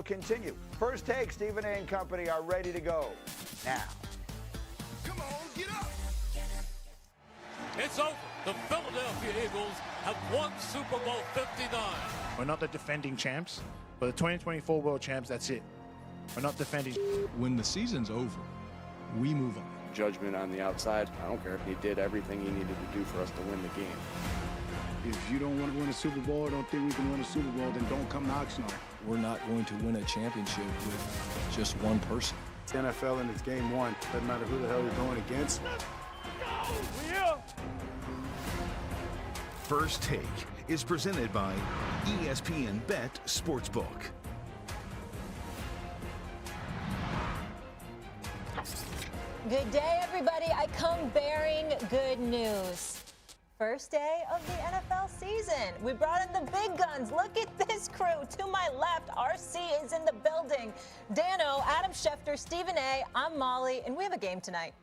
will continue. First Take, Stephen A. and company are ready to go now. Come on, get up. It's over. The Philadelphia Eagles have won Super Bowl 59. We're not the defending champs, but the 2024 world champs, that's it. We're not defending. When the season's over, we move on. Judgment on the outside, I don't care. He did everything he needed to do for us to win the game. If you don't want to win a Super Bowl or don't think we can win a Super Bowl, then don't come to Oxnard. We're not going to win a championship with just one person. It's NFL and it's game one. Doesn't matter who the hell you're going against. First Take is presented by ESPN Bet Sportsbook. Good day, everybody. I come bearing good news. First day of the NFL season. We brought in the big guns. Look at this crew. To my left, RC is in the building. Dano, Adam Schefter, Stephen A. I'm Molly, and we have a game tonight.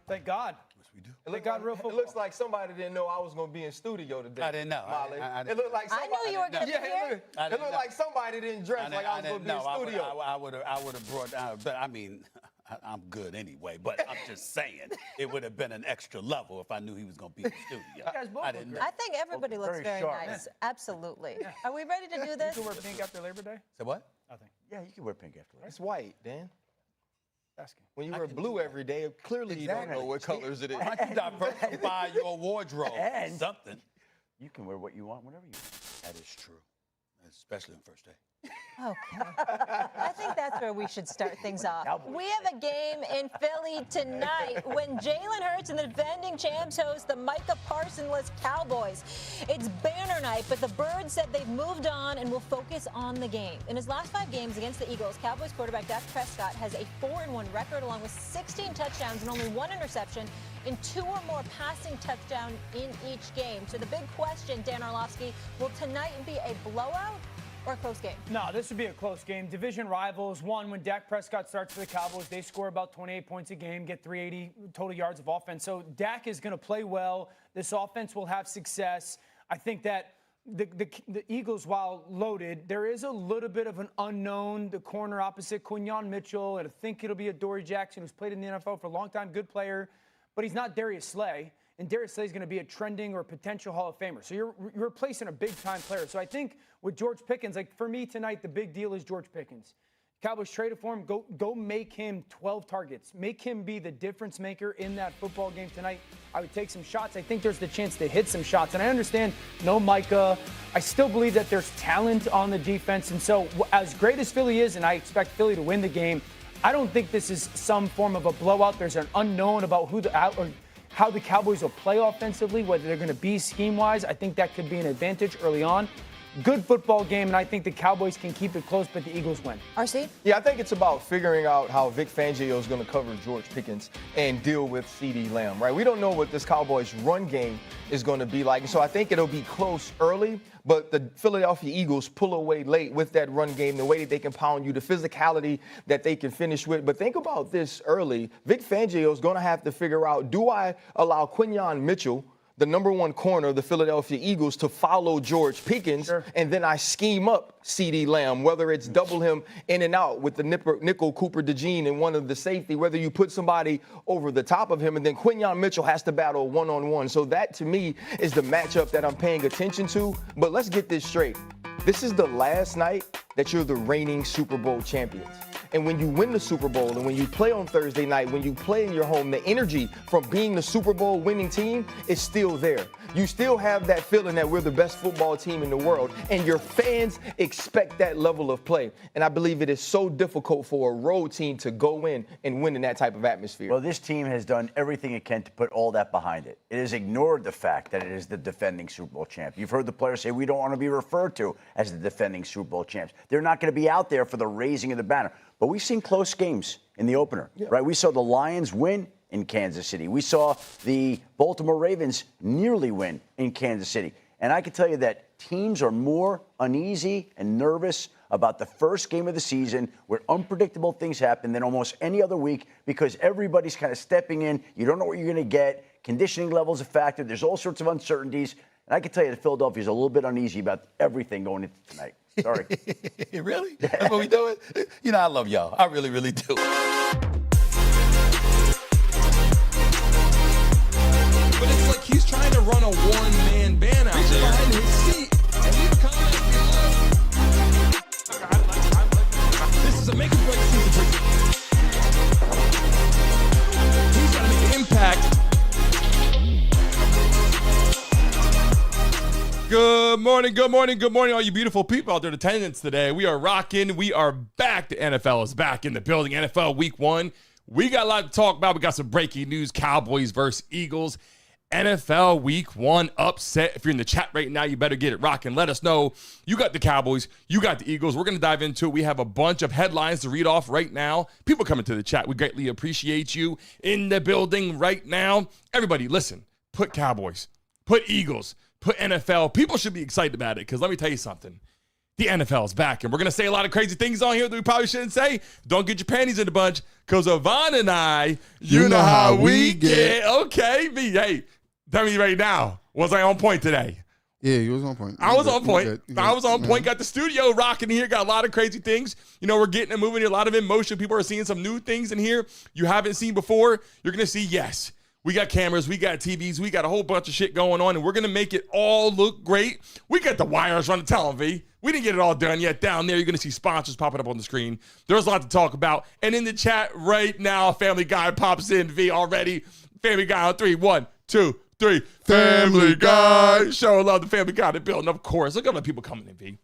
Thank God. Yes, we do. It looks like somebody didn't know I was going to be in studio today. I didn't know. Molly. I It looked like I somebody. knew you were going to be here. It looked like somebody didn't dress like I was going to be in studio. I would have brought. But I mean, I'm good anyway. But I'm just saying, it would have been an extra level if I knew he was going to be in the studio. I didn't know. I think everybody looks very nice. Absolutely. Are we ready to do this? You can wear pink after Labor Day? Say what? Nothing. Yeah, you can wear pink after that. It's white, Dan. Asking. When you wear blue every day, clearly you don't know what colors it is. Why don't you diversify your wardrobe? And Something. you can wear what you want whenever you want. That is true, especially on first day. Okay. I think that's where we should start things off. We have a game in Philly tonight when Jalen Hurts and the defending champs host the Micah Parsons Cowboys. It's banner night, but the Birds said they've moved on and will focus on the game. In his last 5 games against the Eagles, Cowboys quarterback Dak Prescott has a 4-1 record along with 16 touchdowns and only 1 interception in 2 or more passing touchdowns in each game. So the big question, Dan Orlovsky, will tonight be a blowout or a close game? No, this would be a close game. Division rivals. One, when Dak Prescott starts for the Cowboys, they score about 28 points a game, get 380 total yards of offense. So Dak is going to play well. This offense will have success. I think that the Eagles, while loaded, there is a little bit of an unknown. The corner opposite Quinyon Mitchell, and I think it'll be a Dory Jackson, who's played in the NFL for a long time, good player, but he's not Darius Slay. And Darius Slay is going to be a trending or potential Hall of Famer. So you're replacing a big-time player. So I think with George Pickens, like for me tonight, the big deal is George Pickens. Cowboys traded for him. Go make him 12 targets. Make him be the difference maker in that football game tonight. I would take some shots. I think there's the chance to hit some shots. And I understand no Micah. I still believe that there's talent on the defense. And so as great as Philly is, and I expect Philly to win the game, I don't think this is some form of a blowout. There's an unknown about how the Cowboys will play offensively, whether they're going to be scheme-wise. I think that could be an advantage early on. Good football game, and I think the Cowboys can keep it close, but the Eagles win. RC? Yeah, I think it's about figuring out how Vic Fangio is going to cover George Pickens and deal with Ceedee Lamb, right? We don't know what this Cowboys run game is going to be like, so I think it'll be close early, but the Philadelphia Eagles pull away late with that run game, the way that they can pound you, the physicality that they can finish with. But think about this early. Vic Fangio is going to have to figure out, do I allow Quinyon Mitchell, the number 1 corner of the Philadelphia Eagles, to follow George Pickens, and then I scheme up Ceedee Lamb, whether it's double him in and out with the nickel Cooper DeJean and one of the safety, whether you put somebody over the top of him, and then Quinyon Mitchell has to battle one-on-one. So that, to me, is the matchup that I'm paying attention to. But let's get this straight. This is the last night that you're the reigning Super Bowl champions. And when you win the Super Bowl and when you play on Thursday night, when you play in your home, the energy from being the Super Bowl winning team is still there. You still have that feeling that we're the best football team in the world, and your fans expect that level of play. And I believe it is so difficult for a road team to go in and win in that type of atmosphere. Well, this team has done everything it can to put all that behind it. It has ignored the fact that it is the defending Super Bowl champ. You've heard the players say we don't want to be referred to as the defending Super Bowl champs. They're not going to be out there for the raising of the banner. But we've seen close games in the opener, right? We saw the Lions win in Kansas City. We saw the Baltimore Ravens nearly win in Kansas City. And I can tell you that teams are more uneasy and nervous about the first game of the season where unpredictable things happen than almost any other week because everybody's kind of stepping in. You don't know what you're going to get. Conditioning levels a factor. There's all sorts of uncertainties. And I can tell you that Philadelphia's a little bit uneasy about everything going into tonight. Sorry. Really? That's what we doing? You know, I love y'all. I really, really do. But it's like he's trying to run a one-man band out there. Behind his seat. And leave a comment below. This is a make-or-break season for you. He's got to make an impact. Good morning, all you beautiful people out there in attendance today. We are rocking. We are back. The NFL is back in the building. NFL Week 1. We got a lot to talk about. We got some breaking news. Cowboys versus Eagles. NFL Week 1 upset. If you're in the chat right now, you better get it rocking. Let us know. You got the Cowboys. You got the Eagles. We're going to dive into it. We have a bunch of headlines to read off right now. People coming to the chat. We greatly appreciate you in the building right now. Everybody, listen. Put Cowboys. Put Eagles. Put NFL. People should be excited about it because let me tell you something. The NFL is back, and we're going to say a lot of crazy things on here that we probably shouldn't say. Don't get your panties in a bunch because Yvonne and I, you know how we get. Okay, me, hey, tell me right now, was I on point today? Yeah, you was on point. I was on point. I was on point. Got the studio rocking here. Got a lot of crazy things. You know, we're getting it moving. A lot of emotion. People are seeing some new things in here you haven't seen before. You're going to see, yes. We got cameras, we got TVs, we got a whole bunch of shit going on, and we're going to make it all look great. We got the wires running, tell them, V. We didn't get it all done yet. Down there, you're going to see sponsors popping up on the screen. There's a lot to talk about. And in the chat right now, Family Guy pops in, V, already. Family Guy on 3, 1, 2, 3. Family Guy. Show love the Family Guy to building, of course. Look at the people coming in, V.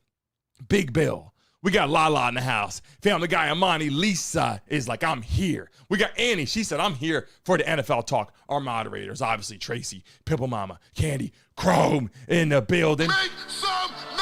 Big Bill. We got Lala in the house. Family Guy Amani. Lisa is like, I'm here. We got Annie. She said, I'm here for the NFL talk. Our moderators, obviously, Tracy, Pipple Mama, Candy, Chrome in the building. Make some noise!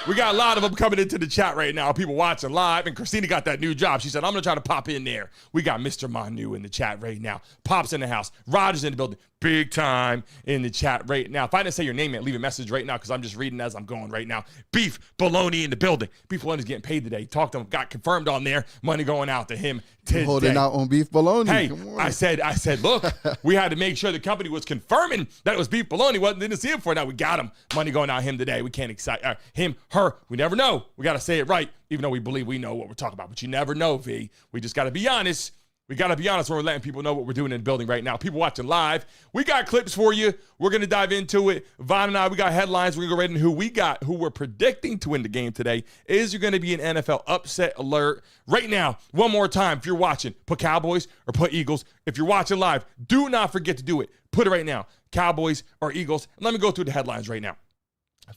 We got a lot of them coming into the chat right now. People watching live. And Christina got that new job. She said, I'm going to try to pop in there. We got Mr. Manu in the chat right now. Pops in the house. Rogers in the building. Big time in the chat right now. If I didn't say your name yet, leave a message right now because I'm just reading as I'm going right now. Beef Bologna in the building. Beef Bologna's getting paid today. Talked to him, got confirmed on there. Money going out to him today. Holding out on Beef Bologna. Hey, I said, look, we had to make sure the company was confirming that it was Beef Bologna. Didn't see him for it. Now we got him. Money going out him today. We can't excite him, her. We never know. We got to say it right, even though we believe we know what we're talking about. But you never know, V. We just got to be honest. We got to be honest when we're letting people know what we're doing in the building right now. People watching live, we got clips for you. We're going to dive into it. Vaughn and I, we got headlines. We're going to go right into who we're predicting to win the game today. Is there going to be an NFL upset alert? Right now, one more time, if you're watching, put Cowboys or put Eagles. If you're watching live, do not forget to do it. Put it right now, Cowboys or Eagles. And let me go through the headlines right now.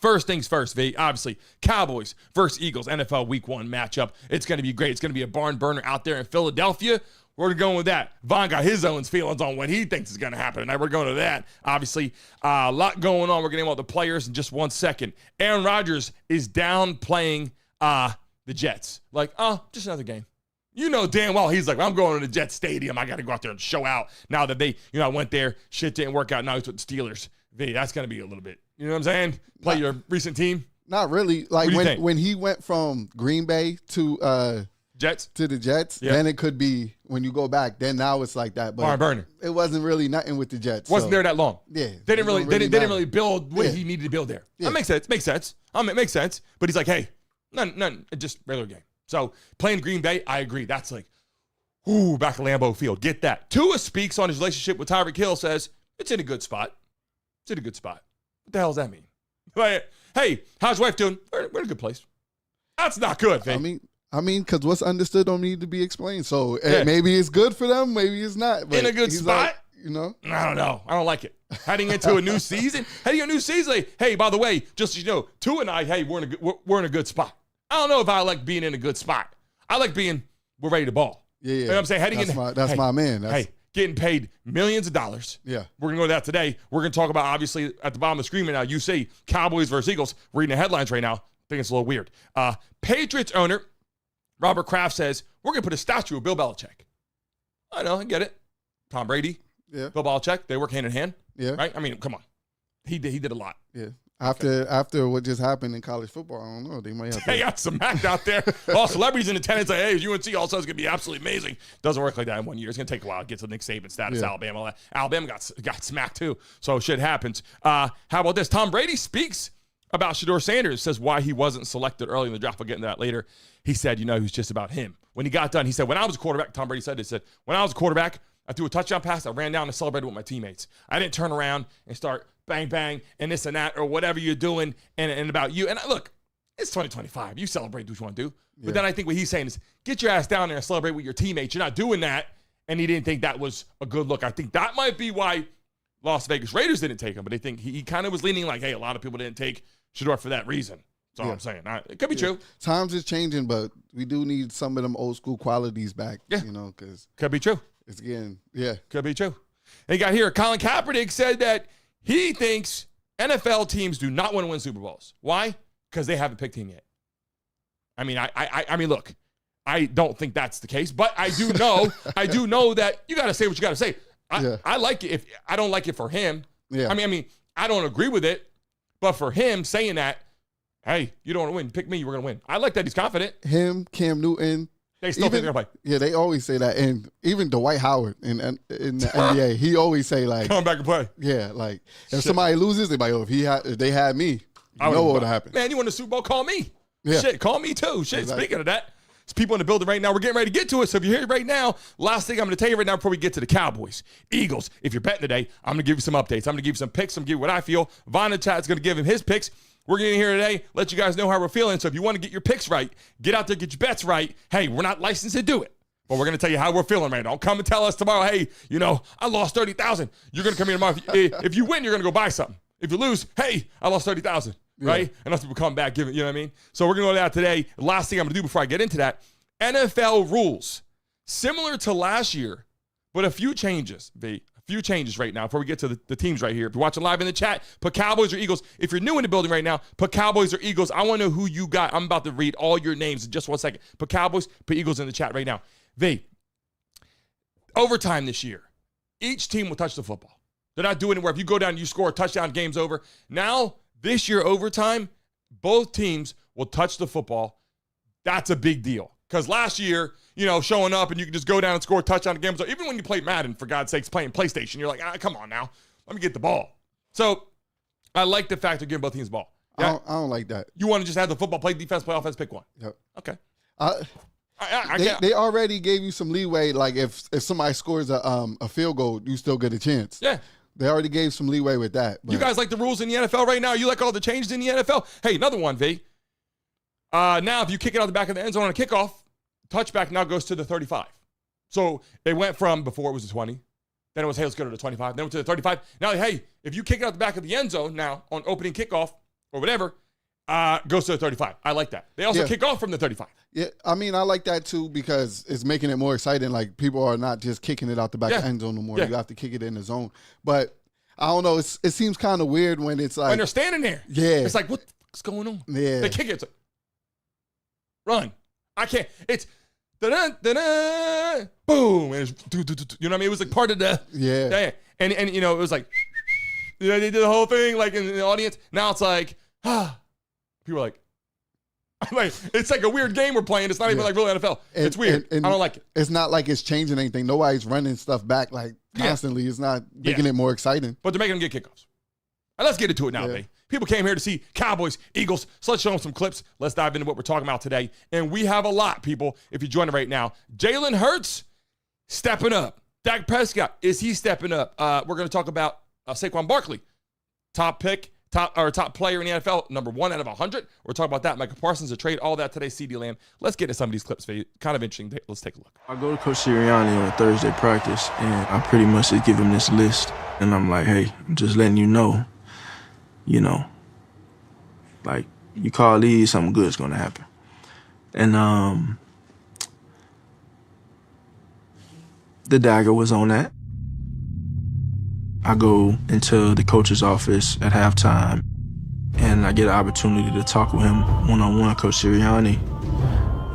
First things first, V. Obviously, Cowboys versus Eagles, NFL Week 1 matchup. It's going to be great. It's going to be a barn burner out there in Philadelphia. We're going with that. Vaughn got his own feelings on what he thinks is going to happen. And we're going to that. Obviously, a lot going on. We're getting about the players in just 1 second. Aaron Rodgers is down playing the Jets. Like, just another game. You know damn well he's like, I'm going to the Jets Stadium. I got to go out there and show out. Now that they, I went there, shit didn't work out. Now he's with the Steelers. V, that's going to be a little bit, you know what I'm saying? Play your recent team. Not really. Like when he went from Green Bay to Jets to the Jets, then it could be when you go back. Then now it's like that, but barn burner. It wasn't really nothing with the Jets. Wasn't there that long? Yeah, they didn't really build what he needed to build there. Yeah. That makes sense. Makes sense. It makes sense. But he's like, hey, none, just regular game. So playing Green Bay, I agree. That's like, back at Lambeau Field. Get that. Tua speaks on his relationship with Tyreek Hill. Says it's in a good spot. It's in a good spot. What the hell does that mean? Like, hey, how's your wife doing? We're in a good place. That's not good, man. I mean, because what's understood don't need to be explained. So maybe it's good for them, maybe it's not. But in a good spot? Like, I don't know. I don't like it. Heading into a new season. Like, hey, by the way, just so you know, Tua and I, hey, we're in a good spot. I don't know if I like being in a good spot. I like being, we're ready to ball. Yeah. You know what I'm saying? That's my man. Getting paid millions of dollars. Yeah. We're going to go to that today. We're going to talk about, obviously, at the bottom of the screen right now, you see Cowboys versus Eagles. Reading the headlines right now. I think it's a little weird. Patriots owner Robert Kraft says, we're going to put a statue of Bill Belichick. I know, I get it. Tom Brady, Bill Belichick, they work hand in hand. Yeah. Right? I mean, come on. He did a lot. Yeah. After what just happened in college football, I don't know. They might have to. They got some act out there. All celebrities in attendance. Like, hey, UNC all of a sudden is going to be absolutely amazing. Doesn't work like that in 1 year. It's going to take a while to get to Nick Saban status. Yeah. Alabama. All that. Alabama got smacked too. So shit happens. How about this? Tom Brady speaks about Shedeur Sanders, says why he wasn't selected early in the draft. We'll get into that later. He said, it was just about him. When he got done, he said, when I was a quarterback, Tom Brady said, when I was a quarterback, I threw a touchdown pass, I ran down and celebrated with my teammates. I didn't turn around and start bang, bang, and this and that, or whatever you're doing, and about you. And look, it's 2025. You celebrate what you want to do. But then I think what he's saying is, get your ass down there and celebrate with your teammates. You're not doing that. And he didn't think that was a good look. I think that might be why Las Vegas Raiders didn't take him. But I think he kind of was leaning like, hey, a lot of people didn't take Shedeur for that reason. That's all I'm saying. It could be true. Times is changing, but we do need some of them old school qualities back. Yeah. Because could be true. It's again, could be true. And you got here, Colin Kaepernick said that he thinks NFL teams do not want to win Super Bowls. Why? Because they haven't picked him yet. I mean, look, I don't think that's the case, but I do know that you got to say what you got to say. I like it. If I don't like it for him, I mean, I don't agree with it, but for him saying that, hey, you don't want to win, pick me, we're going to win. I like that he's confident. Him, Cam Newton. They still think they're going to play. Yeah, they always say that. And even Dwight Howard in the NBA, he always say like, come back and play. Yeah, like if somebody loses, they like, if they had me, you know what would have happened. Man, you won the Super Bowl, call me. Yeah. Shit, call me too. Shit, exactly. Speaking of that, there's people in the building right now. We're getting ready to get to it. So if you're here right now, last thing I'm going to tell you right now before we get to the Cowboys, Eagles, if you're betting today, I'm going to give you some updates. I'm going to give you some picks. I'm going to give you what I feel. Von in chat's going to give him his picks. We're getting here today, let you guys know how we're feeling. So if you want to get your picks right, get out there, get your bets right. Hey, we're not licensed to do it, but we're going to tell you how we're feeling right now. Don't come and tell us tomorrow, hey, I lost 30,000. You're going to come here tomorrow. If you win, you're going to go buy something. If you lose, hey, I lost 30,000, right? And us people come back, give it, you know what I mean? So we're going to go to that today. Last thing I'm going to do before I get into that, NFL rules. Similar to last year, but a few changes, V. Few changes right now before we get to the teams right here. If you're watching live in the chat, put Cowboys or Eagles. If you're new in the building right now, put Cowboys or Eagles. I want to know who you got. I'm about to read all your names in just 1 second. Put Cowboys, put Eagles in the chat right now. V, overtime this year, each team will touch the football. They're not doing it where if you go down and you score a touchdown, game's over. Now, this year, overtime, both teams will touch the football. That's a big deal. Because last year, showing up and you can just go down and score a touchdown the game. So even when you play Madden, for God's sakes, playing PlayStation, you're like, come on now. Let me get the ball. So I like the fact of giving both teams the ball. Yeah? I don't like that. You want to just have the football, play defense, play offense, pick one. Yep. Okay. They already gave you some leeway. Like if somebody scores a field goal, you still get a chance. Yeah. They already gave some leeway with that. But. You guys like the rules in the NFL right now? You like all the changes in the NFL? Hey, another one, V. Now, if you kick it out the back of the end zone on a kickoff, touchback now goes to the 35. So they went from, before it was the 20, then it was, hey, let's go to the 25, then it went to the 35. Now, hey, if you kick it out the back of the end zone now on opening kickoff or whatever, goes to the 35. I like that. They also kick off from the 35. Yeah, I mean, I like that too because it's making it more exciting. Like people are not just kicking it out the back of the end zone no more. You have to kick it in the zone. But I don't know. It seems kind of weird when it's like. When they're standing there. Yeah. It's like, what's going on? Yeah. They kick it. It's like, run. I can't. It's da-da-da-da, boom. And it's, you know what I mean? It was like part of the. Yeah. And it was like, they did the whole thing like in the audience. Now it's like, people are like, it's like a weird game we're playing. It's not even like real NFL. It's weird. And I don't like it. It's not like it's changing anything. Nobody's running stuff back like constantly. It's not making it more exciting. But they're making them get kickoffs. And let's get into it now, babe. People came here to see Cowboys, Eagles. So let's show them some clips. Let's dive into what we're talking about today. And we have a lot, people, if you're joining right now. Jalen Hurts stepping up. Dak Prescott, is he stepping up? We're going to talk about Saquon Barkley. Top player in the NFL, number 1 out of 100. We're talking about that. Micah Parsons, a trade, all that today, Ceedee Lamb. Let's get to some of these clips for you. Kind of interesting. Let's take a look. I go to Coach Sirianni on Thursday practice, and I pretty much just give him this list. And I'm like, hey, I'm just letting you know, like, you call these, something good's going to happen. And the dagger was on that. I go into the coach's office at halftime, and I get an opportunity to talk with him one-on-one, Coach Sirianni.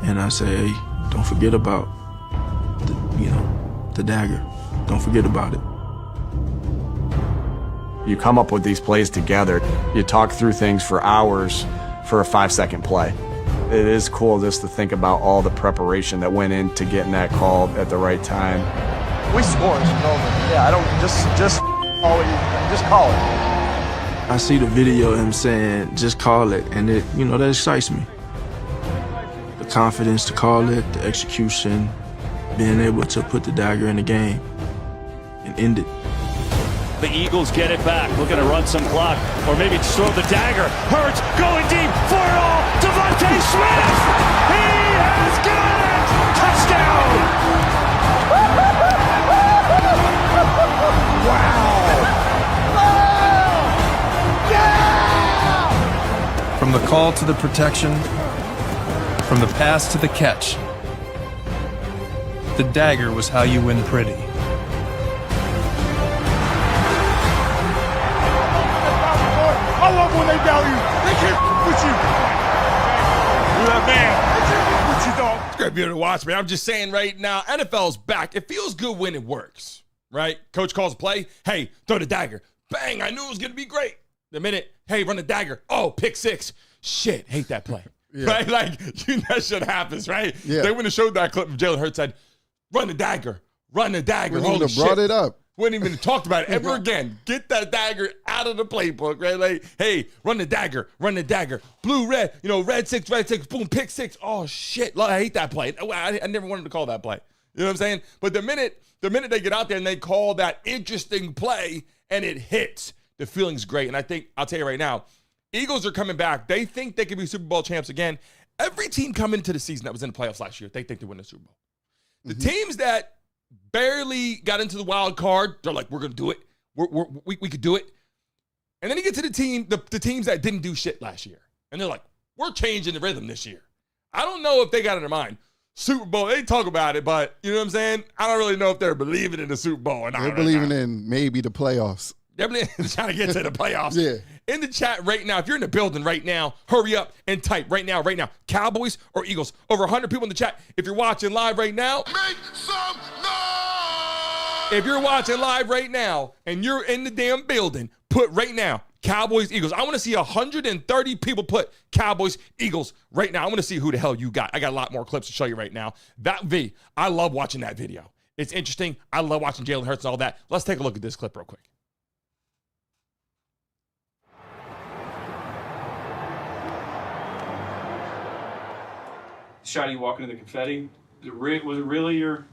And I say, hey, don't forget about the dagger. Don't forget about it. You come up with these plays together. You talk through things for hours for a 5-second play. It is cool just to think about all the preparation that went into getting that call at the right time. We score. Yeah, I don't just call it. I see the video of him saying, just call it, and it, that excites me. The confidence to call it, the execution, being able to put the dagger in the game and end it. The Eagles get it back, looking to run some clock, or maybe just throw the dagger. Hurts going deep for it all. Devontae Smith! He has got it! Touchdown! Wow! From the call to the protection, from the pass to the catch, the dagger was how you win pretty. I love when they doubt you. They can't with you. You're that man. They can't with you, dog. It's great to watch, man. I'm just saying right now, NFL's back. It feels good when it works, right? Coach calls a play. Hey, throw the dagger. Bang, I knew it was going to be great. The minute, hey, run the dagger. Oh, pick six. Shit, hate that play. Yeah. Right? Like, that shit happens, right? Yeah. They wouldn't have showed that clip of Jalen Hurts said, run the dagger. Run the dagger. Wouldn't even have brought it up. Wouldn't even talked about it ever again. Get that dagger out of the playbook, right? Like, hey, run the dagger. Blue, red, red six, boom, pick six. Oh, shit. I hate that play. I never wanted to call that play. You know what I'm saying? But the minute they get out there and they call that interesting play and it hits, the feeling's great. And I think, I'll tell you right now, Eagles are coming back. They think they could be Super Bowl champs again. Every team coming into the season that was in the playoffs last year, they think they win the Super Bowl. The teams that barely got into the wild card, they're like, we're going to do it. We could do it. And then you get to the teams that didn't do shit last year. And they're like, we're changing the rhythm this year. I don't know if they got in their mind. Super Bowl, they talk about it, but you know what I'm saying? I don't really know if they're believing in the Super Bowl or not. They're believing in maybe the playoffs. They're trying to get to the playoffs. Yeah. In the chat right now, if you're in the building right now, hurry up and type right now. Cowboys or Eagles? Over 100 people in the chat. If you're watching live right now, Make some noise! If you're watching live right now and you're in the damn building, put right now, Cowboys, Eagles. I want to see 130 people put Cowboys, Eagles right now. I want to see who the hell you got. I got a lot more clips to show you right now. I love watching that video. It's interesting. I love watching Jalen Hurts and all that. Let's take a look at this clip real quick. Shot you walking into the confetti. Was it really your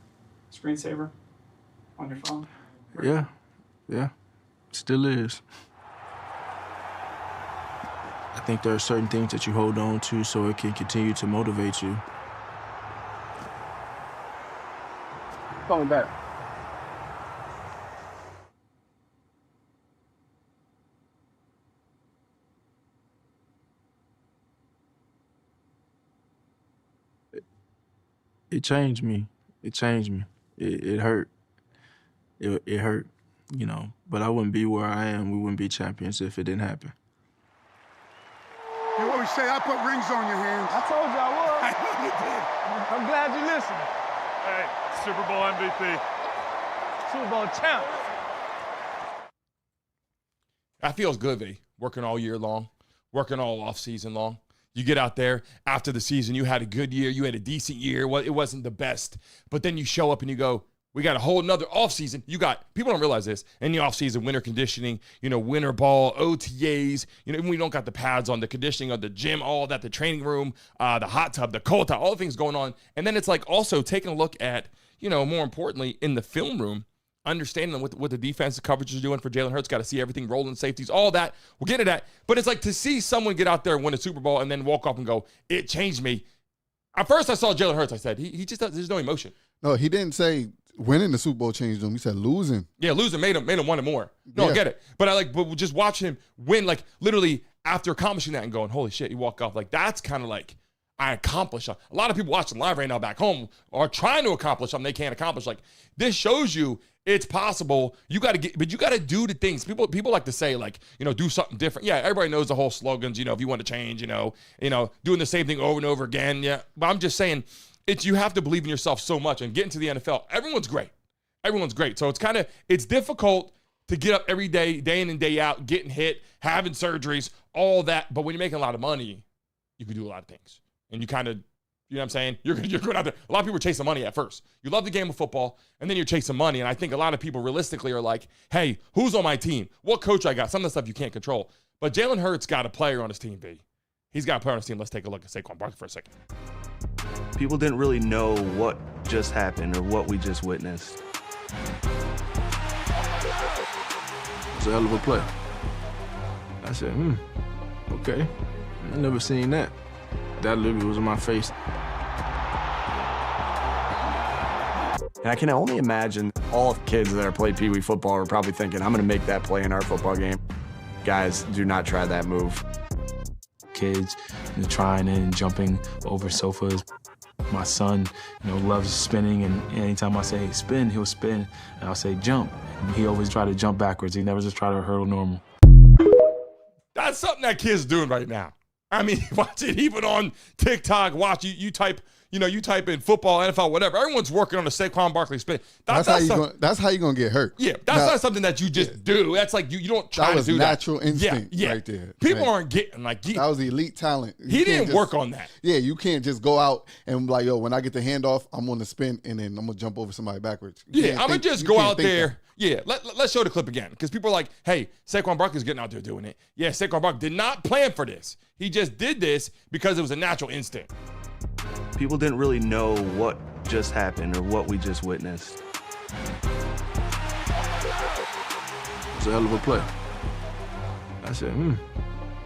screensaver on your phone? Yeah, still is. I think there are certain things that you hold on to so it can continue to motivate you. Calling back. It changed me. It hurt. It hurt, But I wouldn't be where I am. We wouldn't be champions if it didn't happen. You always say I put rings on your hands. I told you I would. I know you did. I'm glad you listened. Hey, Super Bowl MVP. Super Bowl champ. That feels good, V. Working all year long, working all off season long. You get out there after the season, you had a good year, you had a decent year. Well, it wasn't the best, but then you show up and you go, we got a whole nother offseason. People don't realize this. In the offseason, winter conditioning, winter ball, OTAs, even we don't got the pads on, the conditioning of the gym, all that, the training room, the hot tub, the cold tub, all the things going on. And then it's like also taking a look at, more importantly, in the film room, understanding what the defensive coverage is doing for Jalen Hurts. Got to see everything, rolling safeties, all that. We'll get into that. But it's like to see someone get out there and win a Super Bowl and then walk off and go, it changed me. At first I saw Jalen Hurts. I said, he just does, there's no emotion. No, he didn't say winning the Super Bowl changed him. He said losing. Yeah, losing made him want it more. No, yeah. I get it. But but just watching him win, like literally after accomplishing that and going, holy shit, he walked off. Like that's kind of like I accomplished. A lot of people watching live right now back home are trying to accomplish something they can't accomplish. Like this shows you it's possible. You got to but you got to do the things. People like to say like, do something different. Yeah, everybody knows the whole slogans, if you want to change, doing the same thing over and over again. Yeah, but I'm just saying you have to believe in yourself so much and get into the NFL. Everyone's great. So it's difficult to get up every day, day in and day out, getting hit, having surgeries, all that. But when you're making a lot of money, you can do a lot of things. And you kind of, you know what I'm saying? You're going out there. A lot of people are chasing money at first. You love the game of football, and then you're chasing money. And I think a lot of people realistically are like, hey, who's on my team? What coach I got? Some of the stuff you can't control. But Jalen Hurts got a player on his team, B. He's got a player on his team. Let's take a look at Saquon Barkley for a second. People didn't really know what just happened or what we just witnessed. It's a hell of a play. I said, okay. I never seen that. That literally was in my face. And I can only imagine all the kids that are playing Pee Wee football are probably thinking, I'm going to make that play in our football game. Guys, do not try that move. Kids trying and jumping over sofas. My son, loves spinning, and anytime I say, hey, spin, he'll spin, and I'll say, jump. And he always try to jump backwards. He never just try to hurdle normal. That's something that kid's doing right now. I mean, watch it even on TikTok. Watch you type, you type in football, NFL, whatever. Everyone's working on the Saquon Barkley spin. That's how you're gonna get hurt. Yeah, that's not something that you just do. That's like you don't try to do that. That was natural instinct right there. People aren't getting like that was elite talent. He didn't work on that. Yeah, you can't just go out and like, yo, when I get the handoff, I'm gonna spin and then I'm gonna jump over somebody backwards. I'm gonna just go out there. Yeah, let's show the clip again, because people are like, hey, Saquon Barkley's getting out there doing it. Yeah, Saquon Barkley did not plan for this. He just did this because it was a natural instinct. People didn't really know what just happened or what we just witnessed. It's a hell of a play. I said,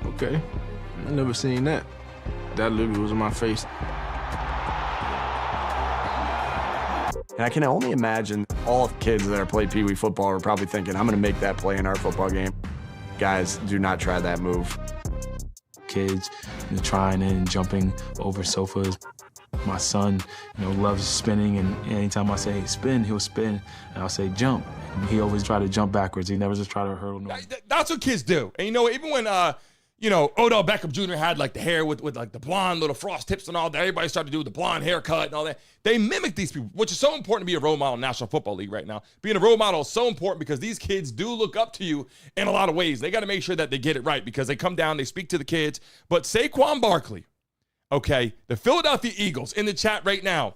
okay. I never seen that. That literally was in my face. And I can only imagine all the kids that are playing Pee Wee football are probably thinking, I'm going to make that play in our football game. Guys, do not try that move. Kids trying and jumping over sofas. My son, loves spinning, and anytime I say, hey, spin, he'll spin, and I'll say, jump. And he always try to jump backwards. He never just try to hurdle normal. That's what kids do. And even when, Odell Beckham Jr. had like the hair with like the blonde little frost tips and all that, everybody started to do the blonde haircut and all that. They mimic these people, which is so important to be a role model in the National Football League right now. Being a role model is so important because these kids do look up to you in a lot of ways. They got to make sure that they get it right because they come down, they speak to the kids. But Saquon Barkley, okay, the Philadelphia Eagles in the chat right now,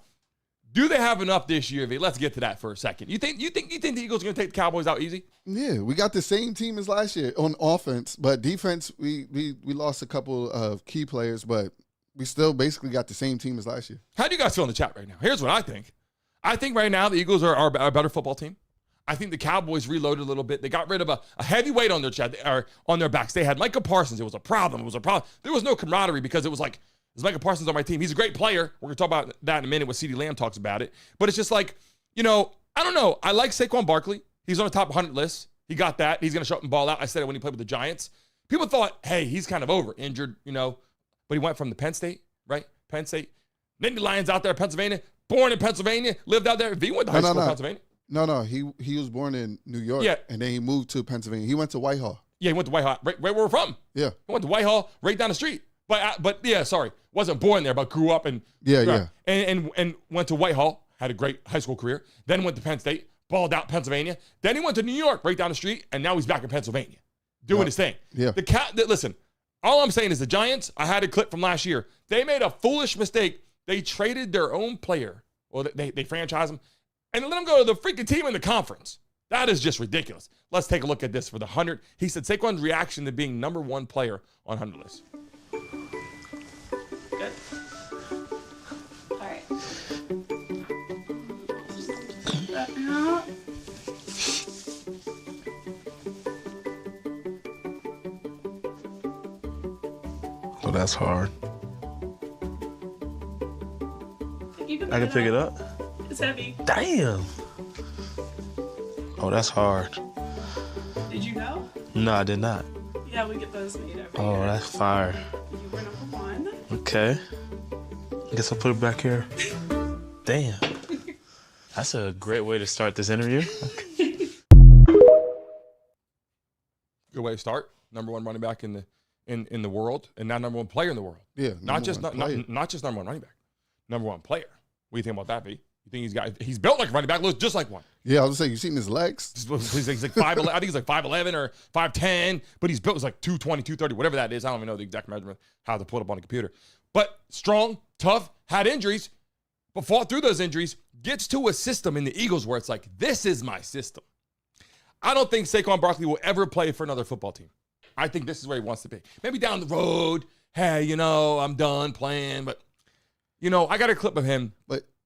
do they have enough this year, V? Let's get to that for a second. You think the Eagles are going to take the Cowboys out easy? Yeah, we got the same team as last year on offense, but defense, we lost a couple of key players, but we still basically got the same team as last year. How do you guys feel in the chat right now? Here's what I think. I think right now the Eagles are a better football team. I think the Cowboys reloaded a little bit. They got rid of a heavy weight on their chest, or on their backs. They had Micah Parsons. It was a problem. There was no camaraderie because it was like, is Micah Parsons on my team? He's a great player. We're going to talk about that in a minute when Ceedee Lamb talks about it. But it's just like, I don't know. I like Saquon Barkley. He's on the top 100 list. He got that. He's going to show up and ball out. I said it when he played with the Giants. People thought, hey, he's kind of over, injured, but he went from the Penn State, right? Penn State. Then the Lions out there in Pennsylvania. Born in Pennsylvania. Lived out there. V went to high school in Pennsylvania. No. He was born in New York. Yeah. And then he moved to Pennsylvania. He went to Whitehall. Yeah, he went to Whitehall. Right where we're from. Yeah. He went to Whitehall, right down the street. But yeah, sorry. Wasn't born there, but grew up and and went to Whitehall, had a great high school career, then went to Penn State, balled out Pennsylvania. Then he went to New York, right down the street, and now he's back in Pennsylvania, doing his thing. Yeah. Listen, all I'm saying is the Giants, I had a clip from last year. They made a foolish mistake. They traded their own player, or they franchised him, and let him go to the freaking team in the conference. That is just ridiculous. Let's take a look at this for the 100. He said Saquon's reaction to being number one player on 100 list. Good. All right. Oh, that's hard. I can pick it up. It's heavy. Damn. Oh, that's hard. Did you know? No, I did not. Yeah, we get those made every Oh, year. that's fire. You were number one. Okay. I guess I'll put it back here. Damn. That's a great way to start this interview. Good way to start. Number one running back in the world, and now number one player in the world. Yeah. Not just number one running back. Number one player. What do you think about that, B? You think he's built like a running back, looks just like one. Yeah, I was gonna say, you seen his legs? He's like 5'11", I think he's like 5'11" or 5'10", but he's built as like 220, 230, whatever that is. I don't even know the exact measurement, how to pull it up on the computer. But strong, tough, had injuries, but fought through those injuries, gets to a system in the Eagles where it's like, this is my system. I don't think Saquon Barkley will ever play for another football team. I think this is where he wants to be. Maybe down the road, hey, I'm done playing, but, I got a clip of him.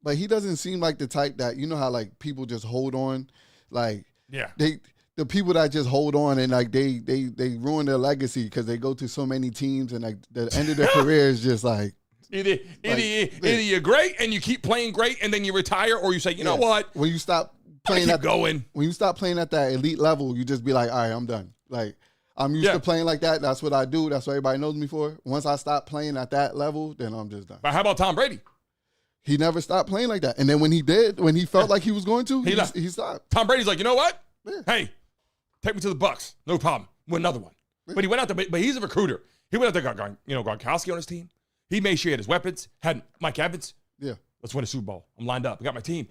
But he doesn't seem like the type that, how like people just hold on, like the people that just hold on and like they ruin their legacy because they go to so many teams and like the end of their career is just like either you're great and you keep playing great and then you retire, or you say, you know what? When you stop playing when you stop playing at that elite level, you just be like, all right, I'm done. Like I'm used to playing like that. That's what I do. That's what everybody knows me for. Once I stop playing at that level, then I'm just done. But how about Tom Brady? He never stopped playing like that. And then when he felt like he was going to, he stopped. Tom Brady's like, you know what? Yeah. Hey, take me to the Bucs. No problem. Win another one. Yeah. But he went out there, but he's a recruiter. He went out there, got Gronkowski on his team. He made sure he had his weapons, had Mike Evans. Yeah. Let's win a Super Bowl. I'm lined up. I got my team.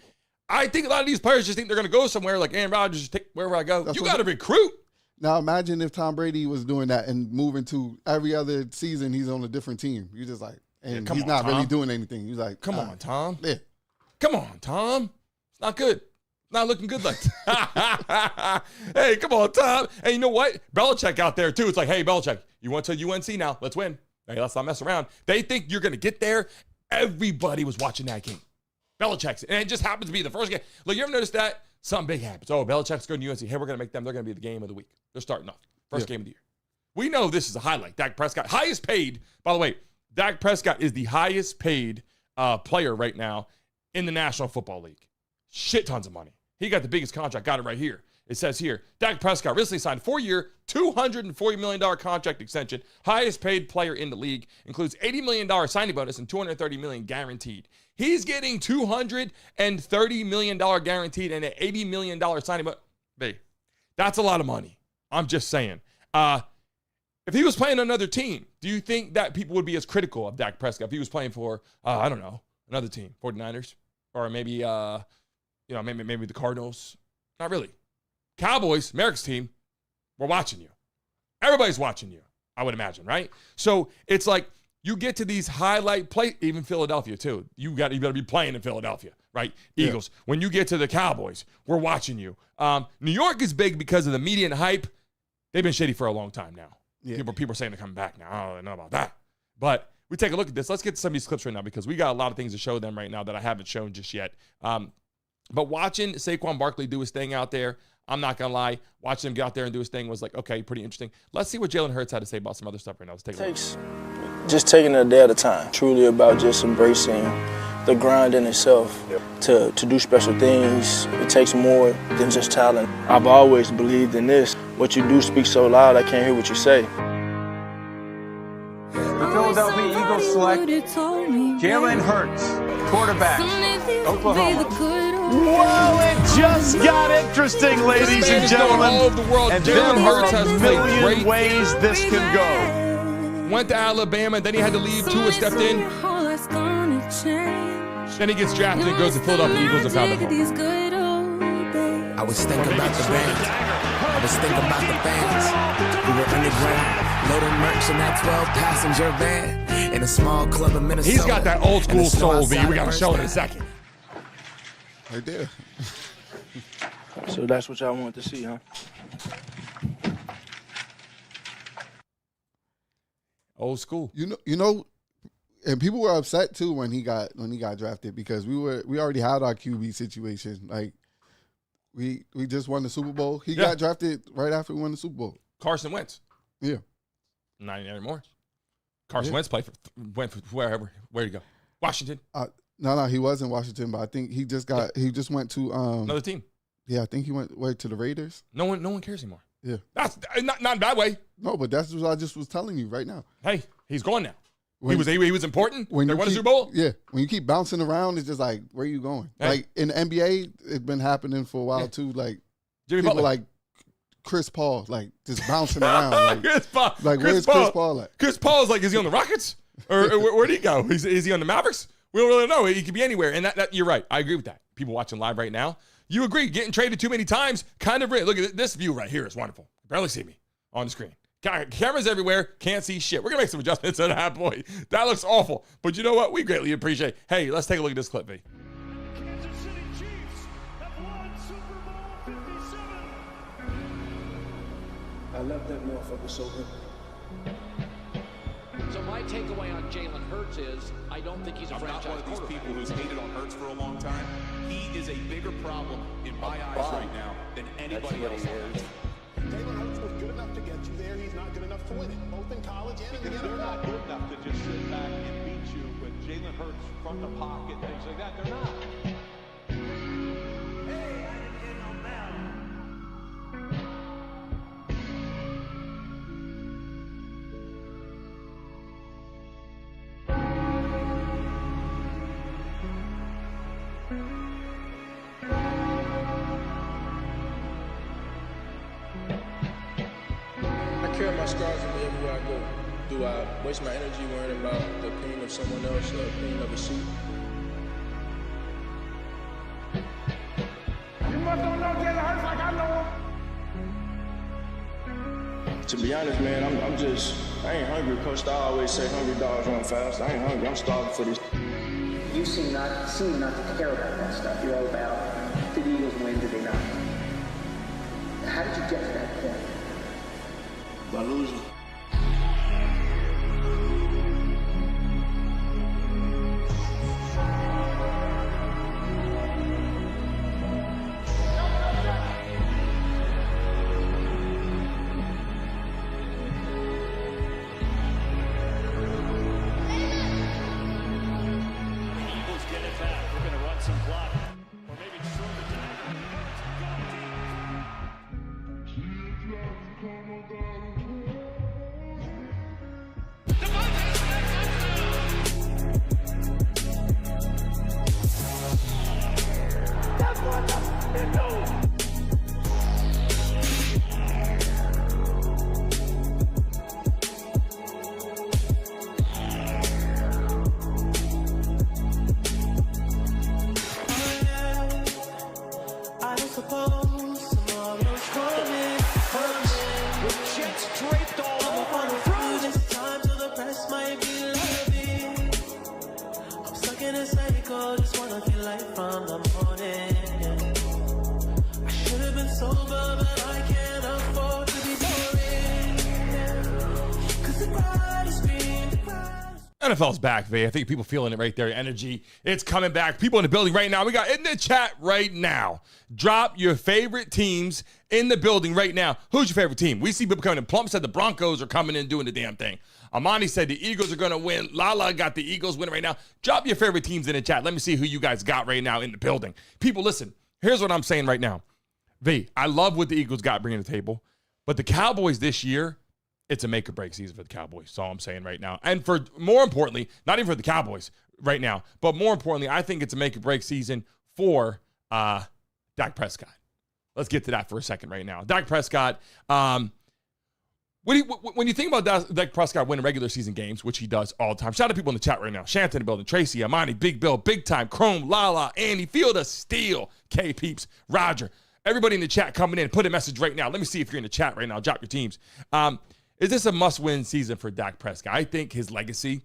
I think a lot of these players just think they're going to go somewhere like Aaron Rodgers, just take wherever I go. You got to recruit. Now imagine if Tom Brady was doing that and moving to every other season he's on a different team. You're just like, and he's not really doing anything. He's like, come on, Tom. Yeah. Come on, Tom. It's not good. Not looking good like that. Hey, come on, Tom. Hey, you know what? Belichick out there, too. It's like, hey, Belichick, you went to UNC now. Let's win. Hey, let's not mess around. They think you're going to get there. Everybody was watching that game. Belichick's. And it just happens to be the first game. Look, you ever notice that? Something big happens. Oh, Belichick's going to UNC. Hey, we're going to make them. They're going to be the game of the week. They're starting off. First game of the year. We know this is a highlight. Dak Prescott. Highest paid. By the way, Dak Prescott is the highest paid player right now in the National Football League. Shit tons of money. He got the biggest contract. Got it right here. It says here, Dak Prescott recently signed a 4-year, $240 million contract extension. Highest paid player in the league. Includes $80 million signing bonus and $230 million guaranteed. He's getting $230 million guaranteed and an $80 million signing bonus. Babe, that's a lot of money. I'm just saying. If he was playing another team, do you think that people would be as critical of Dak Prescott if he was playing for, I don't know, another team, 49ers, or maybe, maybe the Cardinals? Not really. Cowboys, America's team, we're watching you. Everybody's watching you, I would imagine, right? So it's like you get to these highlight plays, even Philadelphia too. You better be playing in Philadelphia, right? Eagles. Yeah. When you get to the Cowboys, we're watching you. New York is big because of the media and hype. They've been shitty for a long time now. Yeah. People are saying they're coming back now. I don't know about that. But we take a look at this. Let's get to some of these clips right now because we got a lot of things to show them right now that I haven't shown just yet. But watching Saquon Barkley do his thing out there, I'm not going to lie, watching him get out there and do his thing was like, okay, pretty interesting. Let's see what Jalen Hurts had to say about some other stuff right now. Let's take a look. Just taking it a day at a time. Truly about just embracing the grind in itself. To do special things, it takes more than just talent. I've always believed in this. What you do speaks so loud, I can't hear what you say. The Philadelphia Eagles select Jalen Hurts, quarterback, Oklahoma. Whoa, it just got interesting, ladies and gentlemen. All over the world. And Jalen Hurts has played great. Ways this can go. Went to Alabama, then he had to leave. Tua stepped in. Then he gets drafted and goes to Philadelphia Eagles and found the home. I was thinking about the band. I was thinking about the fans. We were underground, loading merch in that 12-passenger van in a small club in Minnesota. He's got that old school soul, B. We got to show it in a second. Right there. So that's what y'all want to see, huh? Old school. You know, and people were upset too when he got drafted because we already had our QB situation. Like we just won the Super Bowl. He got drafted right after we won the Super Bowl. Carson Wentz. Yeah. Not anymore. Carson Wentz went for where'd he go? Washington. No, he was in Washington, but I think he just went to another team. Yeah, I think he went to the Raiders. No one cares anymore. Yeah. That's not in a bad way. No, but that's what I just was telling you right now. Hey, he's gone now. He was important when they won a Super Bowl? Yeah. When you keep bouncing around, it's just like, where are you going? Hey. Like in the NBA, it's been happening for a while too. Like Jimmy people Butler. like Chris Paul, like just bouncing around. Like, Chris Paul. Like where's Chris Paul at? Chris Paul's like, is he on the Rockets? Or where'd he go? Is he on the Mavericks? We don't really know. He could be anywhere. And that you're right. I agree with that. People watching live right now, you agree. Getting traded too many times, kind of. Look at this view right here. It's wonderful. You barely see me on the screen. Cameras everywhere. Can't see shit. We're going to make some adjustments to that, boy. That looks awful. But you know what? We greatly appreciate. Hey, let's take a look at this clip, V. I love that motherfucker so good. So my takeaway on Jalen Hurts is I don't think he's a franchise quarterback. I'm not one of these people who's hated on Hurts for a long time. He is a bigger problem in my eyes right now than anybody else. Jalen Hurts was good enough to get you there. He's not good enough to win it, both in college and in the NFL. They're not good enough to just sit back and beat you with Jalen Hurts from the pocket, things like that. They're not. Hey, I didn't get no mail. I carry my scars with me everywhere I go. Do I waste my energy worrying about the opinion of someone else or the opinion of a suit? You must don't know Jalen Hurts like I know him. To be honest, man, I ain't hungry. Coach Star always say hungry dogs run fast. I ain't hungry. I'm starving for this. You seem not to care about that stuff. You're all about, did the Eagles win, did they not? How did you get to that point? By losing. NFL's back, V. I think people feeling it right there. Energy. It's coming back. People in the building right now. We got in the chat right now. Drop your favorite teams in the building right now. Who's your favorite team? We see people coming in. Plump said the Broncos are coming in doing the damn thing. Amani said the Eagles are going to win. Lala got the Eagles winning right now. Drop your favorite teams in the chat. Let me see who you guys got right now in the building. People, listen. Here's what I'm saying right now. V, I love what the Eagles got bringing to the table. But the Cowboys this year, it's a make or break season for the Cowboys. That's all I'm saying right now. And for more importantly, not even for the Cowboys right now, but more importantly, I think it's a make or break season for Dak Prescott. Let's get to that for a second right now. Dak Prescott, when you think about Dak Prescott winning regular season games, which he does all the time, shout out to people in the chat right now. Shanton in the building, Tracy, Amani, Big Bill, Big Time, Chrome, Lala, Andy, Field of Steel, K Peeps, Roger. Everybody in the chat coming in, put a message right now. Let me see if you're in the chat right now. Drop your teams. Is this a must-win season for Dak Prescott? I think his legacy,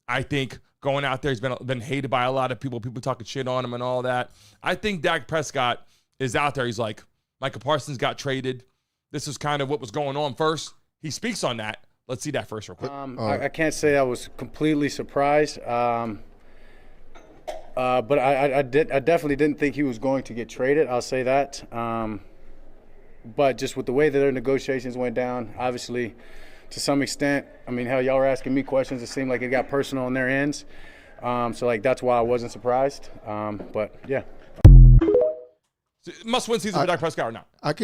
I think going out there, he's been hated by a lot of people talking shit on him and all that. I think Dak Prescott is out there. He's like, Micah Parsons got traded. This is kind of what was going on first. He speaks on that. Let's see that first real quick. I can't say I was completely surprised, but I definitely didn't think he was going to get traded. I'll say that. But just with the way that their negotiations went down, obviously, to some extent, I mean, hell, y'all were asking me questions. It seemed like it got personal on their ends. So that's why I wasn't surprised. But, yeah. Must-win season for Dak Prescott or not? I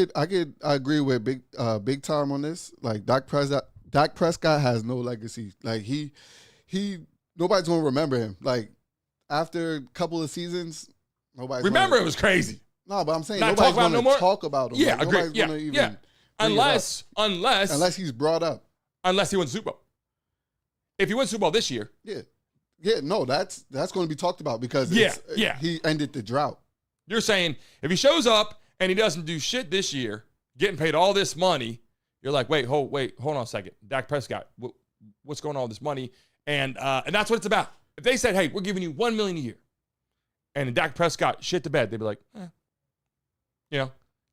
agree with big time on this. Like, Dak Prescott has no legacy. Like, he nobody's going to remember him. Like, after a couple of seasons, nobody's remember. It was crazy. No, but I'm saying not nobody's going to talk about him. Yeah, like, agree. Nobody's going to even Unless he's brought up. Unless he wins Super Bowl. If he wins Super Bowl this year, yeah, Yeah, no, that's going to be talked about because he ended the drought. You're saying if he shows up and he doesn't do shit this year, getting paid all this money, you're like, hold on a second. Dak Prescott, what's going on with this money? And that's what it's about. If they said, hey, we're giving you $1 million a year, and Dak Prescott shit the bed, they'd be like,